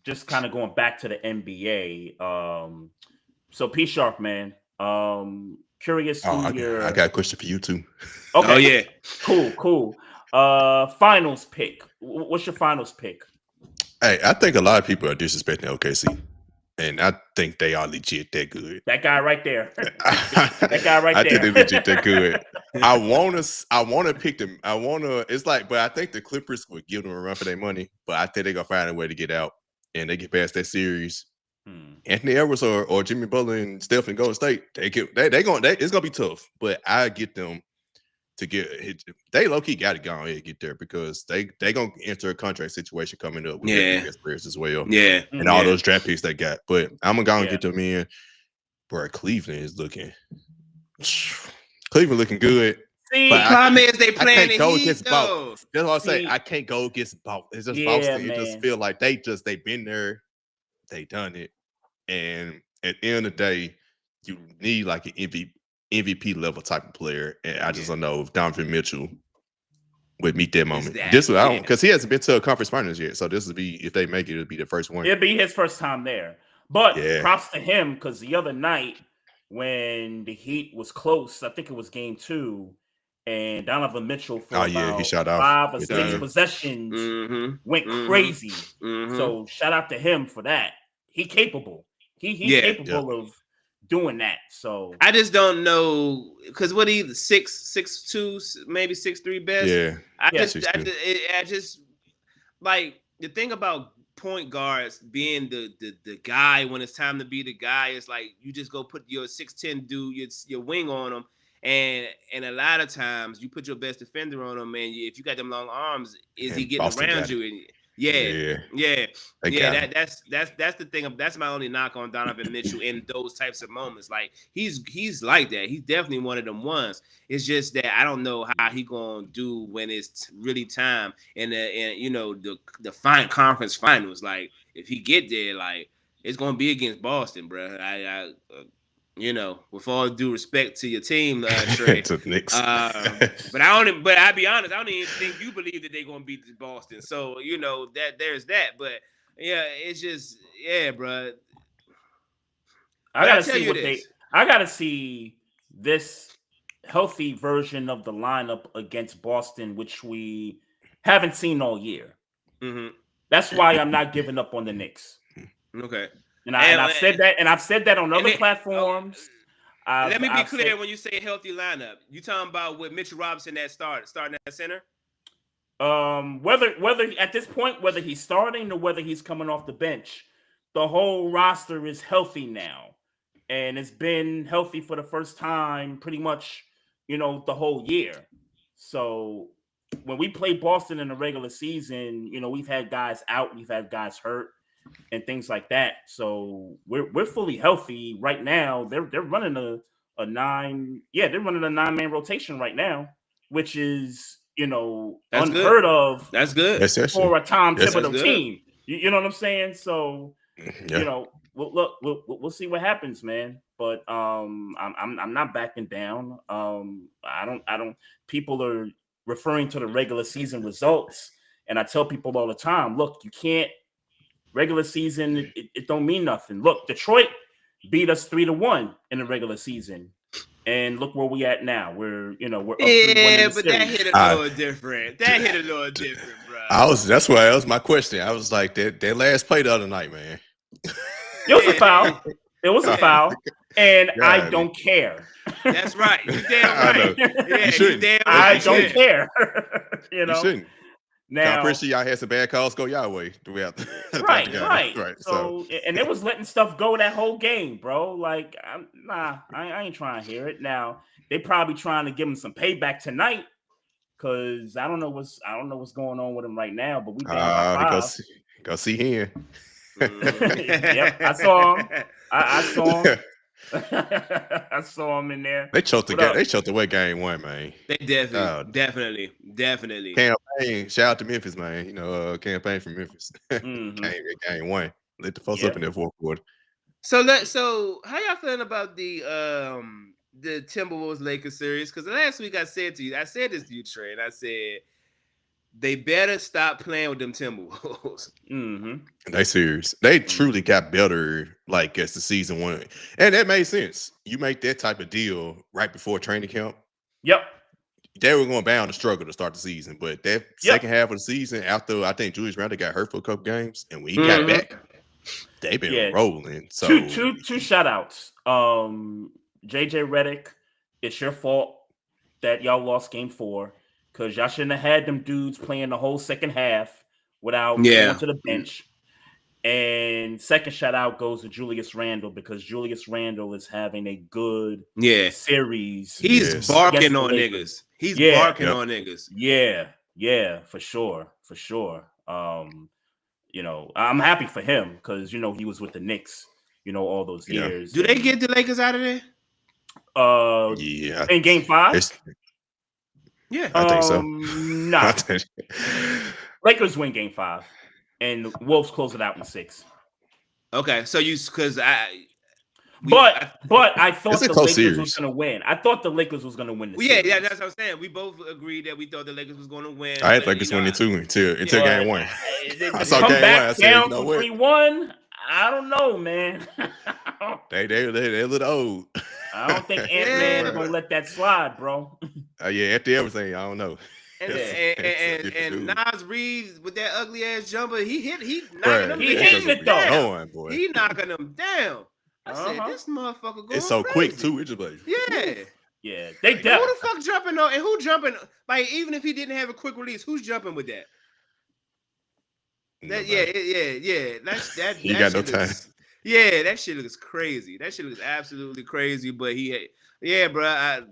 Just kind of going back to the NBA. So P Sharp, man. Curious I got a question for you too. Okay. Oh yeah. Cool. Finals pick. What's your finals pick? Hey, I think a lot of people are disrespecting OKC, and I think they are legit that good. That guy right there. I think they're legit that good. I wanna pick them. It's like, but I think the Clippers would give them a run for their money, but I think they're gonna find a way to get out and they get past that series. Anthony Edwards or Jimmy Butler and Steph and Golden State, it's gonna be tough. But I get them to get they low key got to go ahead and get there because they gonna enter a contract situation coming up with their players as well. Yeah, and all those draft picks they got. But I'm gonna go and get them in. Bro, Cleveland is looking good. See, the problem is they playing the Heat, though. That's what I say. I can't go against Boston. It's just Boston. It just feel like they been there, they done it. And at the end of the day, you need like an MVP level type of player. And I just don't know if Donovan Mitchell would meet that moment. Because he hasn't been to a conference finals yet. So this would be, if they make it, it'll be the first one. It'll be his first time there. But props to him because the other night when the Heat was close, I think it was game 2, and Donovan Mitchell for he shot out 5 or 6 possessions went crazy. So shout out to him for that. He capable. He's capable of doing that. So I just don't know because what he 6'2", maybe 6'3" best. Yeah. I just like the thing about point guards being the guy when it's time to be the guy is like you just go put your 6'10" dude your wing on him, and a lot of times you put your best defender on him, and if you got them long arms, is he getting Boston around you? And Yeah. That's That's the thing. That's my only knock on Donovan Mitchell in those types of moments. Like he's like that. He's definitely one of them ones. It's just that I don't know how he gonna do when it's really time and the fine conference finals. Like if he get there, like it's gonna be against Boston, bro. With all due respect to your team, Trey. to the Knicks. But I'll be honest, I don't even think you believe that they're gonna beat Boston. So that there's that. But yeah, it's just bro. I gotta see this healthy version of the lineup against Boston, which we haven't seen all year. Mm-hmm. That's why I'm not giving up on the Knicks. Okay. And I've said that on other platforms. Let me be clear. When you say healthy lineup, you talking about with Mitchell Robinson starting at center? Whether at this point, whether he's starting or whether he's coming off the bench, the whole roster is healthy now, and it's been healthy for the first time pretty much, the whole year. So when we play Boston in the regular season, we've had guys out, we've had guys hurt, and things like that. So we're fully healthy right now. They're running a 9-man rotation right now, which is That's unheard good. of. That's good for a Tom Thibodeau team. You know what I'm saying? So we'll see what happens, man. But I'm not backing down. I don't. People are referring to the regular season results, and I tell people all the time, look, you can't. Regular season, it don't mean nothing. Look, Detroit beat us 3-1 in the regular season, and look where we at now. We're up 3-1 but that hit a little different. That hit a little different, bro. That's why that was my question. I was like, that last play the other night, man. It was a foul. It was a foul, and I don't care. That's right. You damn right. You shouldn't. I don't care. You shouldn't. Now, I'm pretty sure y'all had some bad calls go y'all way. Right. So, and it was letting stuff go that whole game, bro. Like, I ain't trying to hear it. Now, they probably trying to give him some payback tonight, because I don't know what's going on with him right now. But we down by 5. Go see him. Yep, I saw him. I saw him. I saw him in there. They choked away game 1, man. They definitely. Campaign. Shout out to Memphis, man. Campaign from Memphis. Game 1. Let the folks up in that fourth quarter. So how y'all feeling about the Timberwolves Lakers series? Because last week I said this to you, Trey, and I said they better stop playing with them Timberwolves. Mm-hmm. They serious. They truly got better, like, as the season went. And that made sense. You make that type of deal right before training camp. Yep. They were going bound to struggle to start the season. But that second half of the season, after I think Julius Randle got hurt for a couple games, and when he got back, they've been rolling. So two shout outs. JJ Redick, it's your fault that y'all lost game 4. Because y'all shouldn't have had them dudes playing the whole second half without going to the bench. And second shout out goes to Julius Randle, because Julius Randle is having a good series. He's barking on niggas. He's barking on niggas. Yeah, for sure. I'm happy for him, because he was with the Knicks, all those years. Do they get the Lakers out of there? In game 5? Yeah, I think so. No. Lakers win game 5, and the Wolves close it out in 6. Okay, so But I thought the Lakers series. was going to win. I thought the Lakers was going to win the series. Yeah, that's what I'm saying. We both agreed that we thought the Lakers was going to win. I had Lakers winning too until game 1. I saw come game 1. Back I said, down to 3-1. I don't know, man. They're a little old. I don't think Ant-Man is going to let that slide, bro. After everything, I don't know. And Nas Reed with that ugly ass jumper, he hitting it though. He knocking them down. I said, this motherfucker going It's so crazy. quick too. It's just like, yeah. They who the fuck jumping on? And who jumping? Like, even if he didn't have a quick release, who's jumping with that? That That he got no time. That shit looks crazy. That shit looks absolutely crazy. But bro,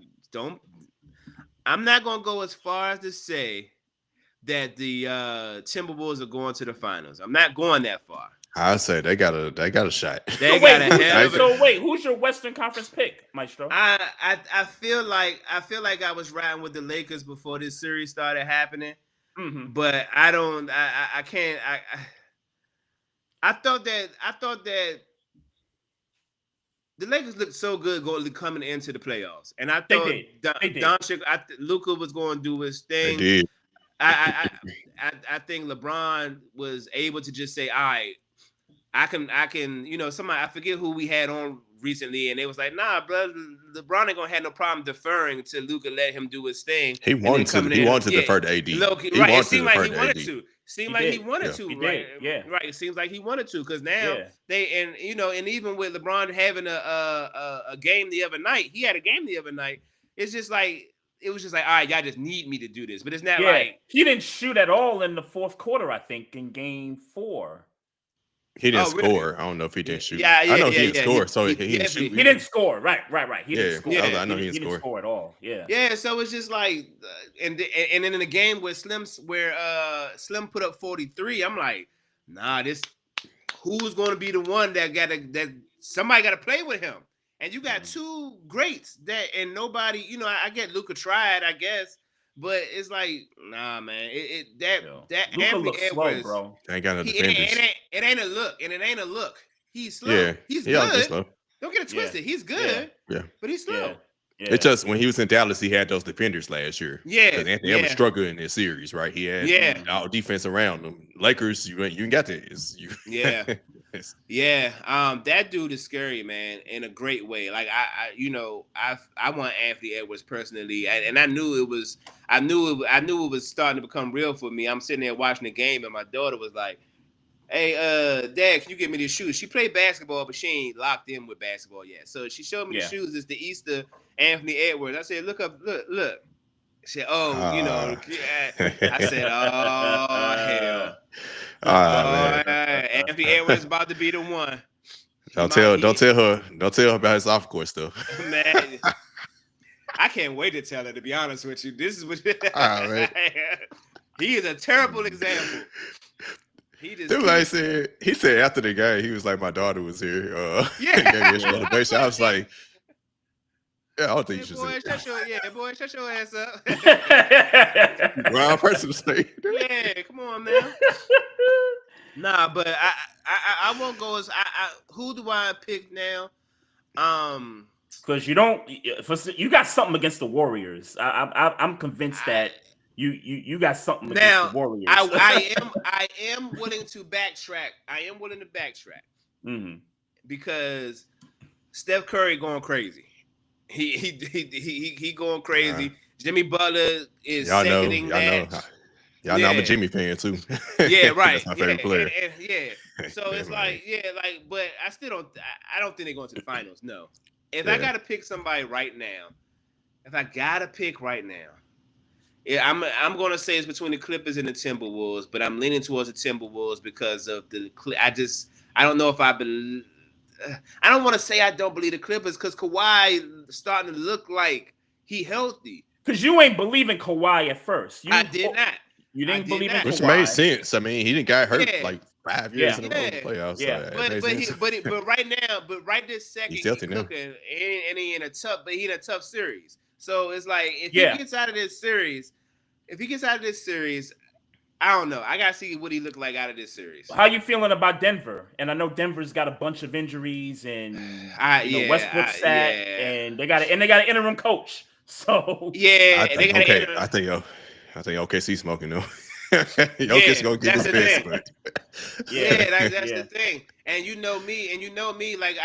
I'm not gonna go as far as to say that the Timberwolves are going to the finals. I'm not going that far. I say they got a shot. So wait, who's your Western Conference pick, Maestro? I feel like I was riding with the Lakers before this series started happening, but I don't. I can't. I thought that the Lakers looked so good coming into the playoffs, and I thought Luka was going to do his thing. They did. I think LeBron was able to just say, all right, I can, somebody, I forget who we had on recently, and they was like, nah, bro, LeBron ain't gonna have no problem deferring to Luka, let him do his thing. He wanted to defer to AD. It seemed like he wanted to. Right? Yeah. Right. It seems like he wanted to, because now and even with LeBron having a game the other night, he had a game the other night. It's just like, it was just like, all right, y'all just need me to do this. But it's not like he didn't shoot at all in the fourth quarter, I think, in game 4. He didn't score. I don't know if he didn't shoot. I know he didn't score, so he didn't shoot. He did't score. Right. He didn't score. I know he didn't score at all. Yeah. Yeah, so it's just like, and then in the game where Slim put up 43, I'm like, nah, who's going to be the one that somebody got to play with him? And you got two greats and nobody, I get Luka tried, I guess. But it's like, nah, man. That Anthony Edwards, slow, bro. Ain't got no defenders. It ain't a look, and it ain't a look. He's slow. Yeah, he's good. Slow. Don't get it twisted. He's good. Yeah. But he's slow. Yeah. It's just when he was in Dallas, he had those defenders last year. Yeah. Because Anthony Edwards struggled in this series, right? He had all defense around him. Lakers, you ain't got this. That dude is scary, man, in a great way. Like I want Anthony Edwards personally, and I knew it was starting to become real for me. I'm sitting there watching the game, and my daughter was like, "Hey, Dad, can you get me these shoes?" She played basketball, but she ain't locked in with basketball yet. So she showed me the shoes. It's the Easter Anthony Edwards. I said, look. She said, I said, oh, hell. Anthony Edwards is about to be the one. Don't tell her about his off course stuff. Man, I can't wait to tell her, to be honest with you. This is what he is a terrible example. He said after the game, he was like, my daughter was here. He gave me his motivation. I was like, yeah, I don't think you should say that. Shut your ass up. Wrong person to say. Yeah, come on, man. Nah, but I won't go as who do I pick now? Because you got something against the Warriors. I'm convinced that you got something against the Warriors. I am willing to backtrack. Because Steph Curry going crazy. He going crazy. Jimmy Butler is seconding that. Y'all know I'm a Jimmy fan too. Yeah, right. That's my favorite player. So it's but I still don't. I don't think they're going to the finals. No. If I gotta pick somebody right now, I'm gonna say it's between the Clippers and the Timberwolves, but I'm leaning towards the Timberwolves because of I don't know if I believe. I don't want to say I don't believe the Clippers because Kawhi starting to look like he healthy. Because you ain't believing Kawhi at first. I did not. You didn't believe in Kawhi. Which made sense. I mean, he didn't get hurt like 5 years in a row in the playoffs. Yeah. So but right this second, he's cooking, and he in a tough series. So it's like if he gets out of this series, I don't know. I gotta see what he look like out of this series. How you feeling about Denver? And I know Denver's got a bunch of injuries, and Westbrook's and they got an interim coach. So I think OKC smoking though. Jokic's gonna get his best, but that's the thing. And you know me, like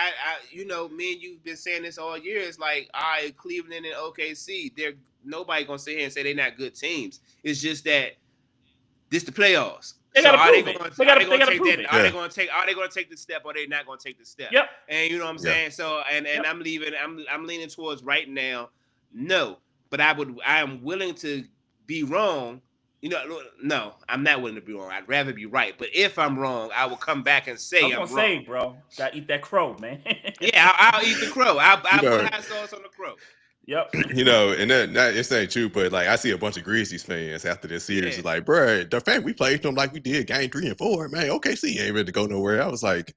me and you've been saying this all year. It's like, all right, Cleveland and OKC, nobody gonna sit here and say they're not good teams. It's just that this the playoffs. They gotta prove it. Are they gonna take the step, or they not gonna take the step? Yep. And you know what I'm saying. So and I'm leaning towards right now. No, but I am willing to be wrong. No, I'm not willing to be wrong. I'd rather be right. But if I'm wrong, I will come back and say I'm wrong. Say, bro, gotta eat that crow, man. I'll eat the crow. I'll put hot sauce on the crow. Yep. You know, and that it's ain't true, but like I see a bunch of Grizzlies fans after this series is like, bro, the fact we played them like we did game 3 and 4, man, OKC ain't ready to go nowhere. I was like,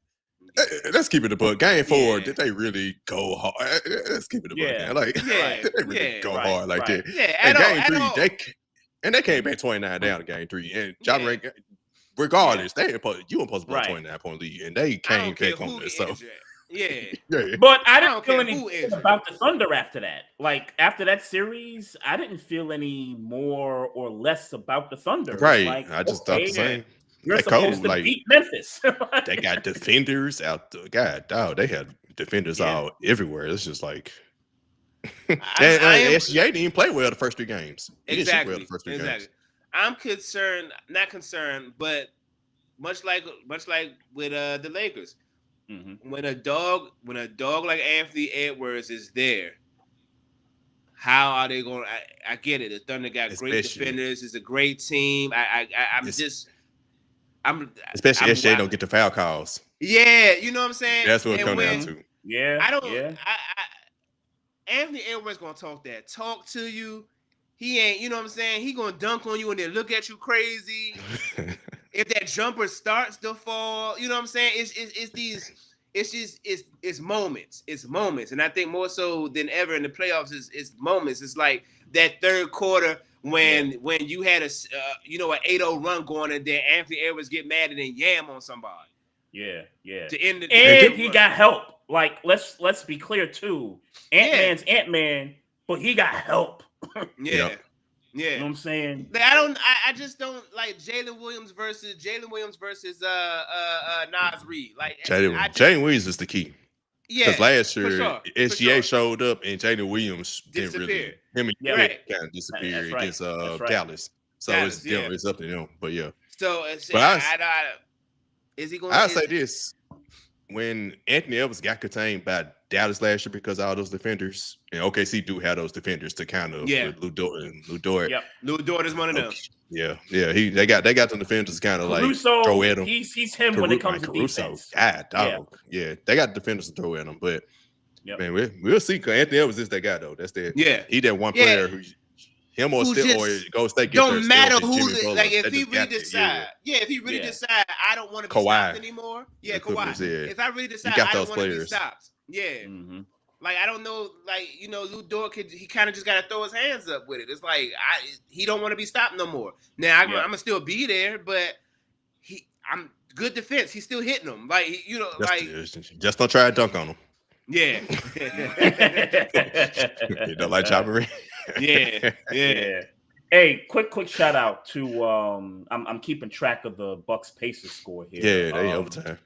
let's keep it a book. Game 4, did they really go hard? Let's keep it a book. Man. Like, did they really go hard like that? Yeah, and game 3, they came back 29 down in game 3, and John Ray, regardless, you were supposed to be a 29-point lead, and they came back on this. So. But I didn't feel anything about the Thunder after that. Like after that series, I didn't feel any more or less about the Thunder. Right. Like, I just thought the same. You're supposed to beat Memphis. They got defenders out there. God, dog, they had defenders all everywhere. It's just like SGA didn't even play well the first 3 games. Exactly. Games. I'm not concerned, but much like with the Lakers. Mm-hmm. When a dog like Anthony Edwards is there, how are they going? I get it. The Thunder got great defenders. It's a great team. Especially SJ don't get the foul calls. Yeah, you know what I'm saying. That's what it comes down to. Yeah, I don't. Yeah. Anthony Edwards gonna talk to you. He ain't. You know what I'm saying. He gonna dunk on you and then look at you crazy. If that jumper starts to fall, you know what I'm saying? It's moments. And I think more so than ever in the playoffs is moments. It's like that third quarter when you had an 8-0 run going and then Anthony Edwards get mad and then yam on somebody. Yeah. To end the and he got help. Like let's be clear too. Ant-Man's Ant-Man, but he got help. Yeah. You know what I'm saying? Like, I just don't like Jalen Williams versus Nas Reed. Like Jalen Williams is the key. Yeah, because last year SGA showed up and Jalen Williams didn't really. Him and kind of disappeared against Dallas. So it's up to him. But yeah. So is he going? I'll say this: when Anthony Edwards got contained by Dallas last year because all those defenders, and OKC do have those defenders to kind of Lou Dort. Yep, Lou Dort is one of them. Yeah. They got the defenders kind of like throw at him. He's him when it comes to defense. God, dog. Yeah, they got the defenders to throw at him, but man, we'll see. Cause Anthony Edwards is that guy though. That's that. Yeah, he that one player who. Him or Go State. Don't matter who. Like if he really decide, if he really decide, I don't want to be stopped anymore. Yeah, Kawhi. If I really decide, I don't want to be stopped. Yeah. Mm-hmm. Like I don't know. Like Lou Dort he kind of just got to throw his hands up with it. It's like he don't want to be stopped no more. Now I'm gonna still be there, but I'm good defense. He's still hitting them. Like just don't try to dunk on him. Yeah. You don't like chopping. Yeah. Hey, quick shout out to I'm keeping track of the Bucks Pacers score here. Yeah, they overtime.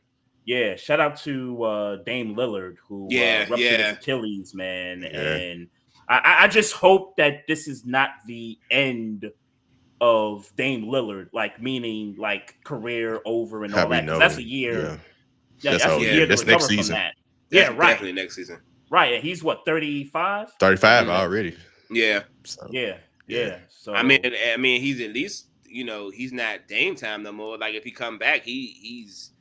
Yeah, shout out to Dame Lillard who ruptured his Achilles, man. Yeah. And I just hope that this is not the end of Dame Lillard, like meaning like career over and all that. That's a year. Yeah, that's a year to recover next season. From that. Yeah, right. Definitely next season. Right, and he's what 35? 35 already. Yeah. So. Yeah. So I mean, he's at least he's not Dame time no more. Like if he come back, he's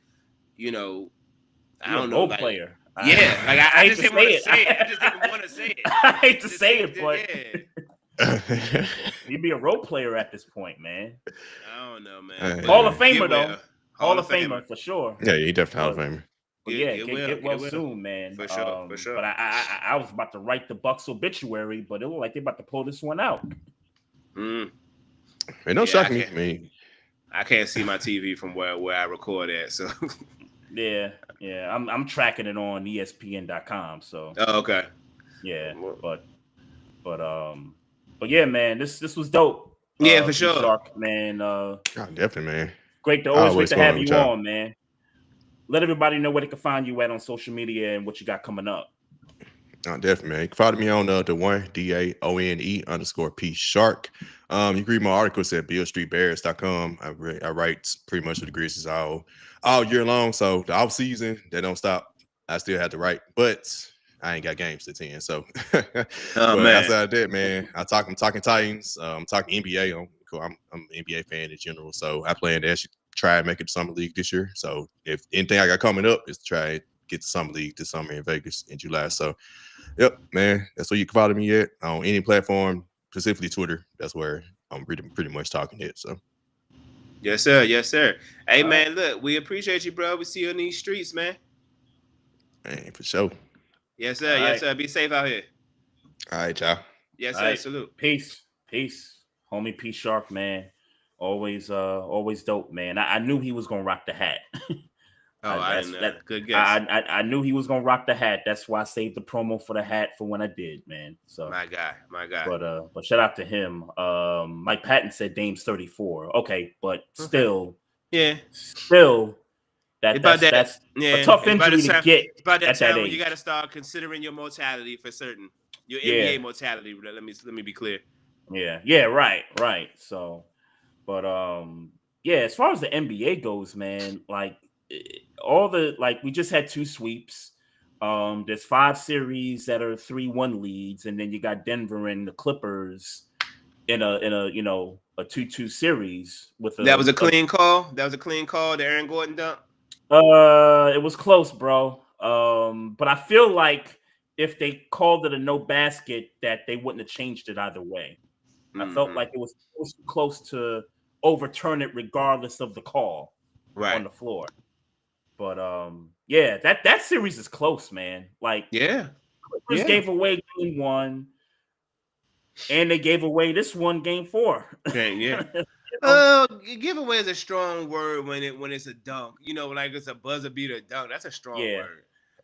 I don't know, role player. Yeah, like I just didn't want to say it. I just didn't want to say it. I hate to say it, but he'd be a role player at this point, man. I don't know, man. Hall of Famer though. Hall of Famer for sure. Yeah, he definitely Hall of Famer. Get well soon, man. For sure. But I was about to write the Bucks obituary, but it looked like they're about to pull this one out. Man, don't shock me. I can't see my TV from where I record at, so yeah. I'm tracking it on ESPN.com. So okay. Yeah, but yeah, man, this was dope. Yeah, for sure. Shark, man. Definitely, man. Great to have you on, man. Let everybody know where they can find you at on social media and what you got coming up. Definitely, man. You can follow me on the one DAONE_P Shark. You can read my articles at BillStreetBears.com. I write pretty much for the Grizzlies all year long. So the off season, they don't stop. I still have to write, but I ain't got games to attend. So outside that, man, I'm talking Titans. I'm talking NBA. I'm an NBA fan in general. So I plan to actually try and make it to Summer League this year. So if anything I got coming up is to try get to Summer League this summer in Vegas in July. So, yep, man, that's where you can follow me at on any platform, specifically Twitter. That's where I'm pretty much talking it. So, yes, sir, yes, sir. Hey, man, look, we appreciate you, bro. We see you in these streets, man. Man, for sure. Yes, sir, yes, sir. Be safe out here. All right, y'all. Yes, sir. Salute. Peace, homie. P Shark, man. Always dope, man. I knew he was gonna rock the hat. I didn't know. Good guess. I knew he was gonna rock the hat. That's why I saved the promo for the hat for when I did, man. So my guy. But shout out to him. Mike Patton said Dame's 34. Okay, but still, that's a tough injury to get. It's about that at time that when age. you got to start considering your mortality for certain. Your NBA mortality. Let me be clear. Yeah, right. So, but as far as the NBA goes, man, like we just had 2 sweeps. There's 5 series that are 3-1 leads, and then you got Denver and the Clippers in a 2-2 series with that was a clean call. That was a clean call. The Aaron Gordon dunk. It was close, bro. But I feel like if they called it a no basket, that they wouldn't have changed it either way. I felt like it was close to overturn it regardless of the call on the floor. But that series is close, man. Like Clippers gave away game 1, and they gave away this one game 4. Giveaway is a strong word when it's a dunk. Like it's a buzzer beater dunk. That's a strong word.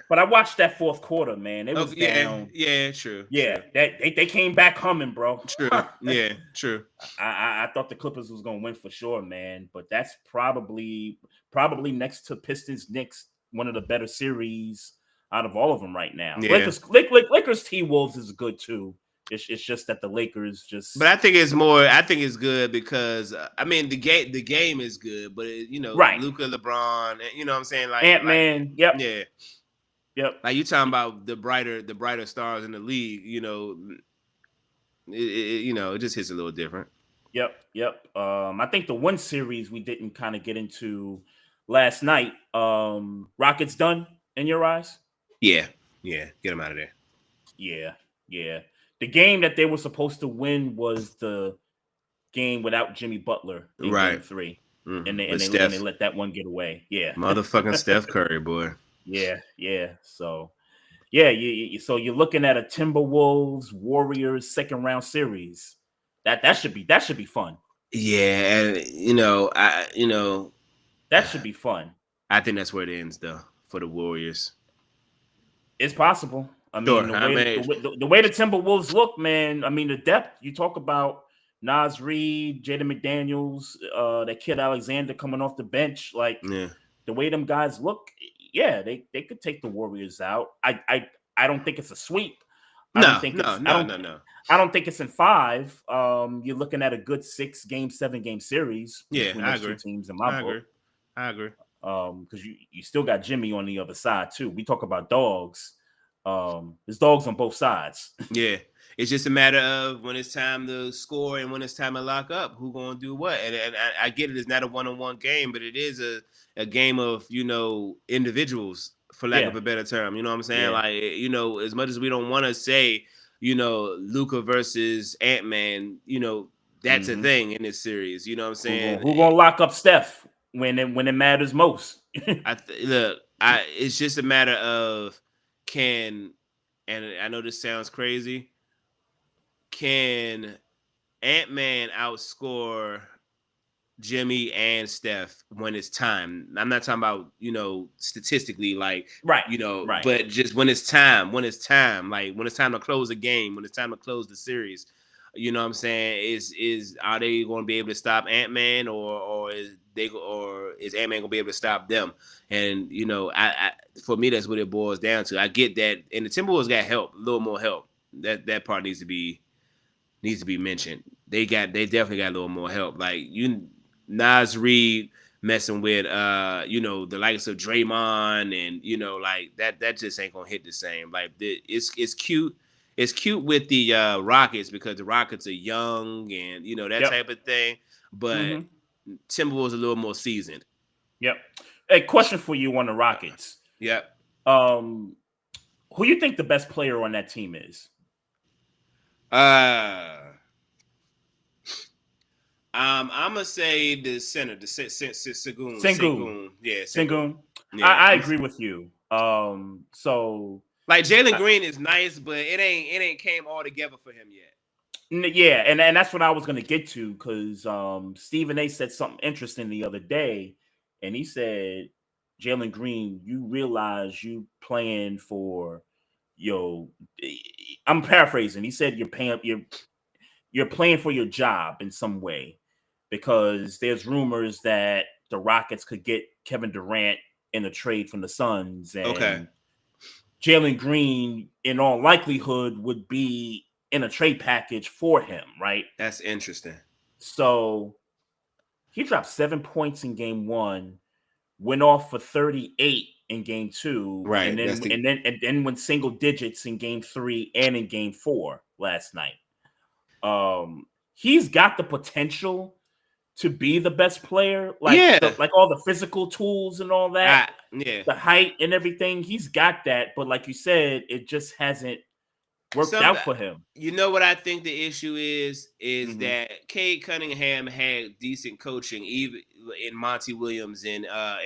But I watched that 4th quarter, man. It was down. Yeah, true. Yeah, true. They came back humming, bro. True. Yeah, true. I thought the Clippers was gonna win for sure, man. But that's probably next to Pistons Knicks, one of the better series out of all of them right now. Yeah. Lakers T-Wolves is good too. It's just that the Lakers just. But I think it's good because the game is good, but Luka, LeBron, you know what I'm saying, like Ant-Man. Yep. Yeah. Yep. Like you talking about the brighter stars in the league, it just hits a little different. Yep. I think the one series we didn't kind of get into last night. Rockets done in your eyes? Yeah. Get them out of there. Yeah. The game that they were supposed to win was the game without Jimmy Butler in Game 3, and they let that one get away. Yeah, motherfucking Steph Curry, boy. Yeah. So, so you're looking at a Timberwolves Warriors 2nd round series. That should be fun. Yeah, and that should be fun. I think that's where it ends, though, for the Warriors. It's possible. I mean, the way the Timberwolves look, man. I mean, the depth you talk about. Naz Reid, Jaden McDaniels, that kid Alexander coming off the bench, the way them guys look. Yeah, they could take the Warriors out. I don't think it's a sweep. No. I don't think it's in 5. You're looking at a good 6 game, 7 game series. Yeah, I agree. 2 teams in my book. I agree. Because you still got Jimmy on the other side too. We talk about dogs. There's dogs on both sides. Yeah, it's just a matter of when it's time to score and when it's time to lock up, who gonna do what. And I get it. It's not a 1-on-1 game, but it is a game of individuals, for lack of a better term. You know what I'm saying? Like as much as we don't want to say Luka versus Ant-Man, that's a thing in this series. You know what I'm saying? Who gonna lock up Steph when it matters most? It's just a matter of and I know this sounds crazy, can Ant-Man outscore Jimmy and Steph when it's time? I'm not talking about, statistically, like, but just when it's time, like when it's time to close a game, when it's time to close the series, you know what I'm saying? Are they going to be able to stop Ant-Man or is Ant-Man going to be able to stop them? And, for me, that's what it boils down to. I get that. And the Timberwolves got help, a little more help. That part needs to be mentioned. They definitely got a little more help. Like Naz Reid messing with the likes of Draymond and like that just ain't gonna hit the same. Like it's cute. It's cute with the Rockets because the Rockets are young and that type of thing. But Timberwolves a little more seasoned. Yep. A question for you on the Rockets. Yep. Who you think the best player on that team is? I'm gonna say the center, the Sengun. Yeah, Sengun. Yeah, I agree with you. So like Jalen Green is nice, but it ain't came all together for him yet. Yeah, and that's what I was gonna get to, because Stephen A said something interesting the other day, and he said, Jalen Green, you realize you playing for I'm paraphrasing. He said you're playing for your job in some way, because there's rumors that the Rockets could get Kevin Durant in a trade from the Suns, and Jalen Green, in all likelihood, would be in a trade package for him, right? That's interesting. So he dropped 7 points in game 1, went off for 38 in game 2, right? And then went single digits in game 3 and in game 4 last night. He's got the potential to be the best player, like all the physical tools and all that, the height and everything. He's got that, but like you said, it just hasn't worked out for him. You know what I think the issue is that Cade Cunningham had decent coaching, even in Monty Williams and now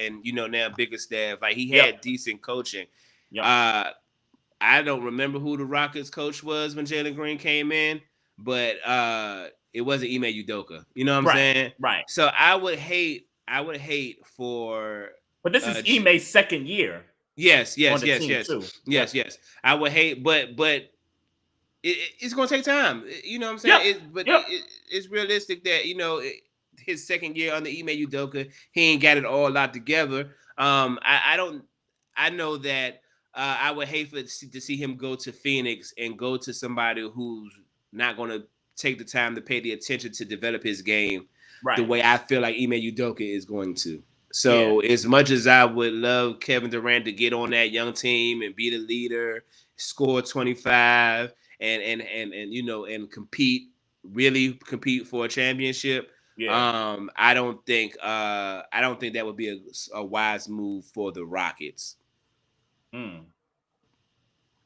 Bickerstaff. Like he had decent coaching. I don't remember who the Rockets coach was when Jalen Green came in, but it wasn't Ime Udoka. You know what I'm saying? Right. So I would hate for. But this is Ime's second year. Yes. I would hate, but. It's going to take time. You know what I'm saying? It's realistic that, his second year under Ime Udoka, he ain't got it all out together. I know that I would hate to see him go to Phoenix and go to somebody who's not going to take the time to pay the attention to develop his game the way I feel like Ime Udoka is going to. So as much as I would love Kevin Durant to get on that young team and be the leader, score 25, and compete for a championship. I don't think that would be a wise move for the Rockets. I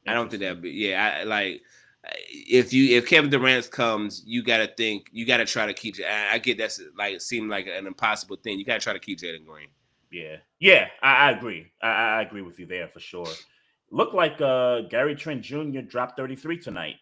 don't think that would be. If Kevin Durant comes, you got to try to keep. I get that's like seemed like an impossible thing. You got to try to keep Jalen Green. Yeah, I agree. I agree with you there for sure. Looked like Gary Trent Jr. dropped 33 tonight.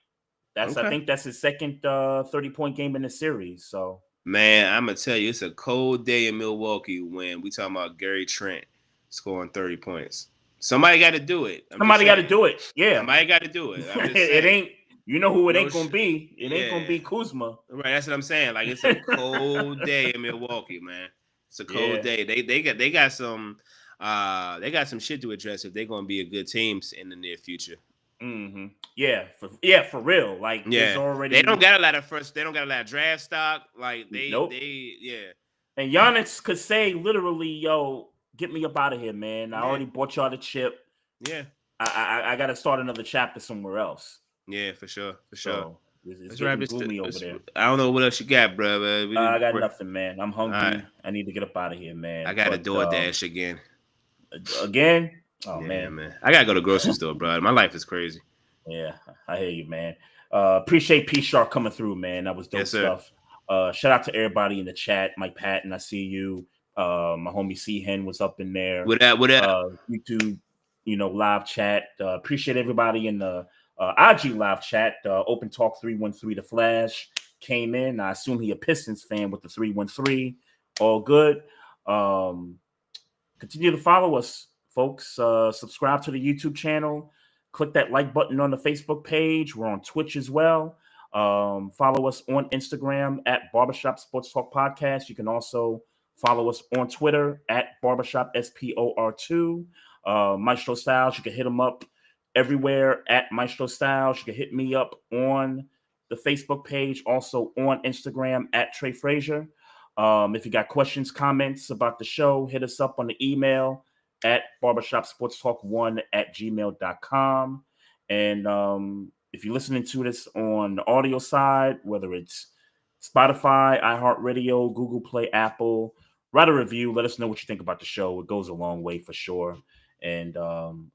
I think that's his second 30-point game in the series. So, man, I'm gonna tell you, it's a cold day in Milwaukee when we talking about Gary Trent scoring 30 points. Somebody got to do it. Somebody got to do it. Yeah, somebody got to do it. It ain't. You know who it ain't gonna be? It ain't gonna be Kuzma. Right. That's what I'm saying. Like, it's a cold day in Milwaukee, man. It's a cold day. They got some shit to address if they're gonna be a good team in the near future. Mm-hmm. For real. Like, they don't got a lot of draft stock. Like And Giannis could say literally, "Yo, get me up out of here, man. I already bought y'all the chip. Yeah, I got to start another chapter somewhere else." Yeah, for sure. So, it's getting gloomy over there. I don't know what else you got, bro. I got nothing, man. I'm hungry. Right. I need to get up out of here, man. I got to DoorDash again. Again? Oh, man. I got to go to the grocery store, bro. My life is crazy. Yeah, I hear you, man. Appreciate P Shark coming through, man. That was dope stuff. Shout out to everybody in the chat. Mike Patton, I see you. My homie C Hen was up in there. What up? YouTube, live chat. Appreciate everybody in the IG live chat. Open Talk 313, The Flash came in. I assume he a Pistons fan with the 313. All good. Continue to follow us, folks. Subscribe to the YouTube channel. Click that like button on the Facebook page. We're on Twitch as well. Follow us on Instagram at Barbershop Sports Talk Podcast. You can also follow us on Twitter at Barbershop SPOR2. Maestro Styles, you can hit him up everywhere at Maestro Styles. You can hit me up on the Facebook page, also on Instagram at Trey Frazier. If you got questions, comments about the show, hit us up on the email at barbershopsportstalk1@gmail.com. And if you're listening to this on the audio side, whether it's Spotify, iHeartRadio, Google Play, Apple, write a review. Let us know what you think about the show. It goes a long way for sure. And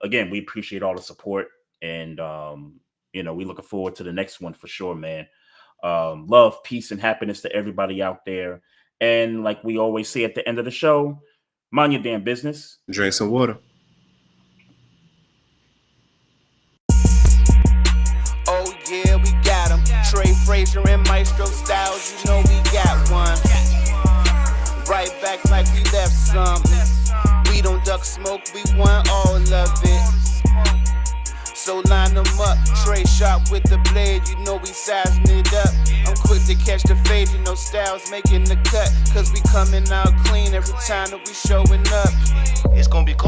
again, we appreciate all the support, and we looking forward to the next one for sure, man. Love, peace, and happiness to everybody out there. And like we always say at the end of the show, mind your damn business. Drink some water. Oh yeah, we got him. Trey, Frazier, and Maestro styles, you know we got one. Right back like we left something. We don't duck smoke, we want all of it. So line them up, Trey sharp with the blade, you know we sizing it up. I'm quick to catch the fade, you know Styles making the cut. Cause we coming out clean every time that we showing up. It's gonna be cold.